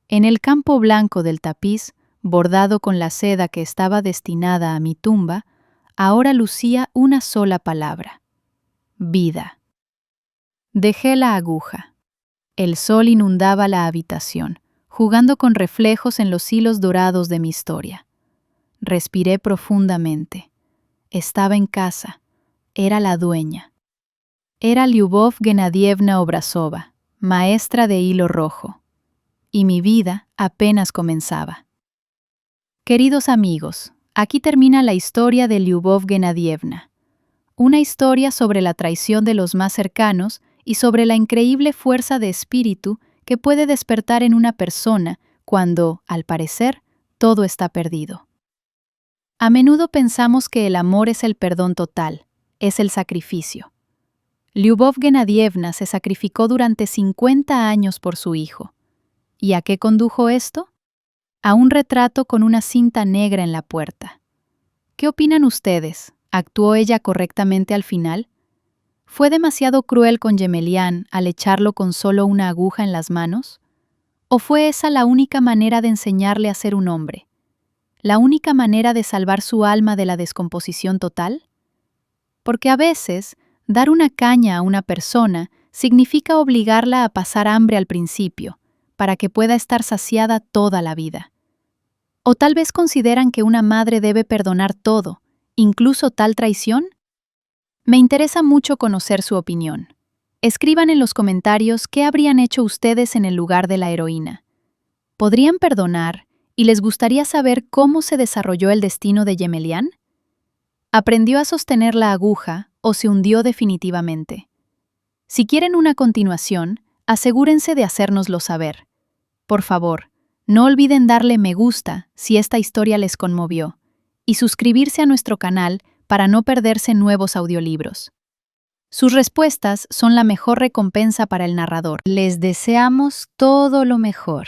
En el campo blanco del tapiz, bordado con la seda que estaba destinada a mi tumba, ahora lucía una sola palabra: vida. Dejé la aguja. El sol inundaba la habitación, jugando con reflejos en los hilos dorados de mi historia. Respiré profundamente. Estaba en casa. Era la dueña. Era Lyubov Genadievna Obrazova, maestra de hilo rojo. Y mi vida apenas comenzaba. Queridos amigos, aquí termina la historia de Lyubov Genadievna. Una historia sobre la traición de los más cercanos y sobre la increíble fuerza de espíritu que puede despertar en una persona cuando, al parecer, todo está perdido. A menudo pensamos que el amor es el perdón total, es el sacrificio. Lyubov Genadievna se sacrificó durante 50 años por su hijo. ¿Y a qué condujo esto? A un retrato con una cinta negra en la puerta. ¿Qué opinan ustedes? ¿Actuó ella correctamente al final? ¿Fue demasiado cruel con Gemelián al echarlo con solo una aguja en las manos? ¿O fue esa la única manera de enseñarle a ser un hombre? ¿La única manera de salvar su alma de la descomposición total? Porque a veces, dar una caña a una persona significa obligarla a pasar hambre al principio, para que pueda estar saciada toda la vida. ¿O tal vez consideran que una madre debe perdonar todo, incluso tal traición? Me interesa mucho conocer su opinión. Escriban en los comentarios qué habrían hecho ustedes en el lugar de la heroína. ¿Podrían perdonar y les gustaría saber cómo se desarrolló el destino de Gemelián? ¿Aprendió a sostener la aguja o se hundió definitivamente? Si quieren una continuación, asegúrense de hacérnoslo saber. Por favor, no olviden darle me gusta si esta historia les conmovió y suscribirse a nuestro canal para no perderse nuevos audiolibros. Sus respuestas son la mejor recompensa para el narrador. Les deseamos todo lo mejor.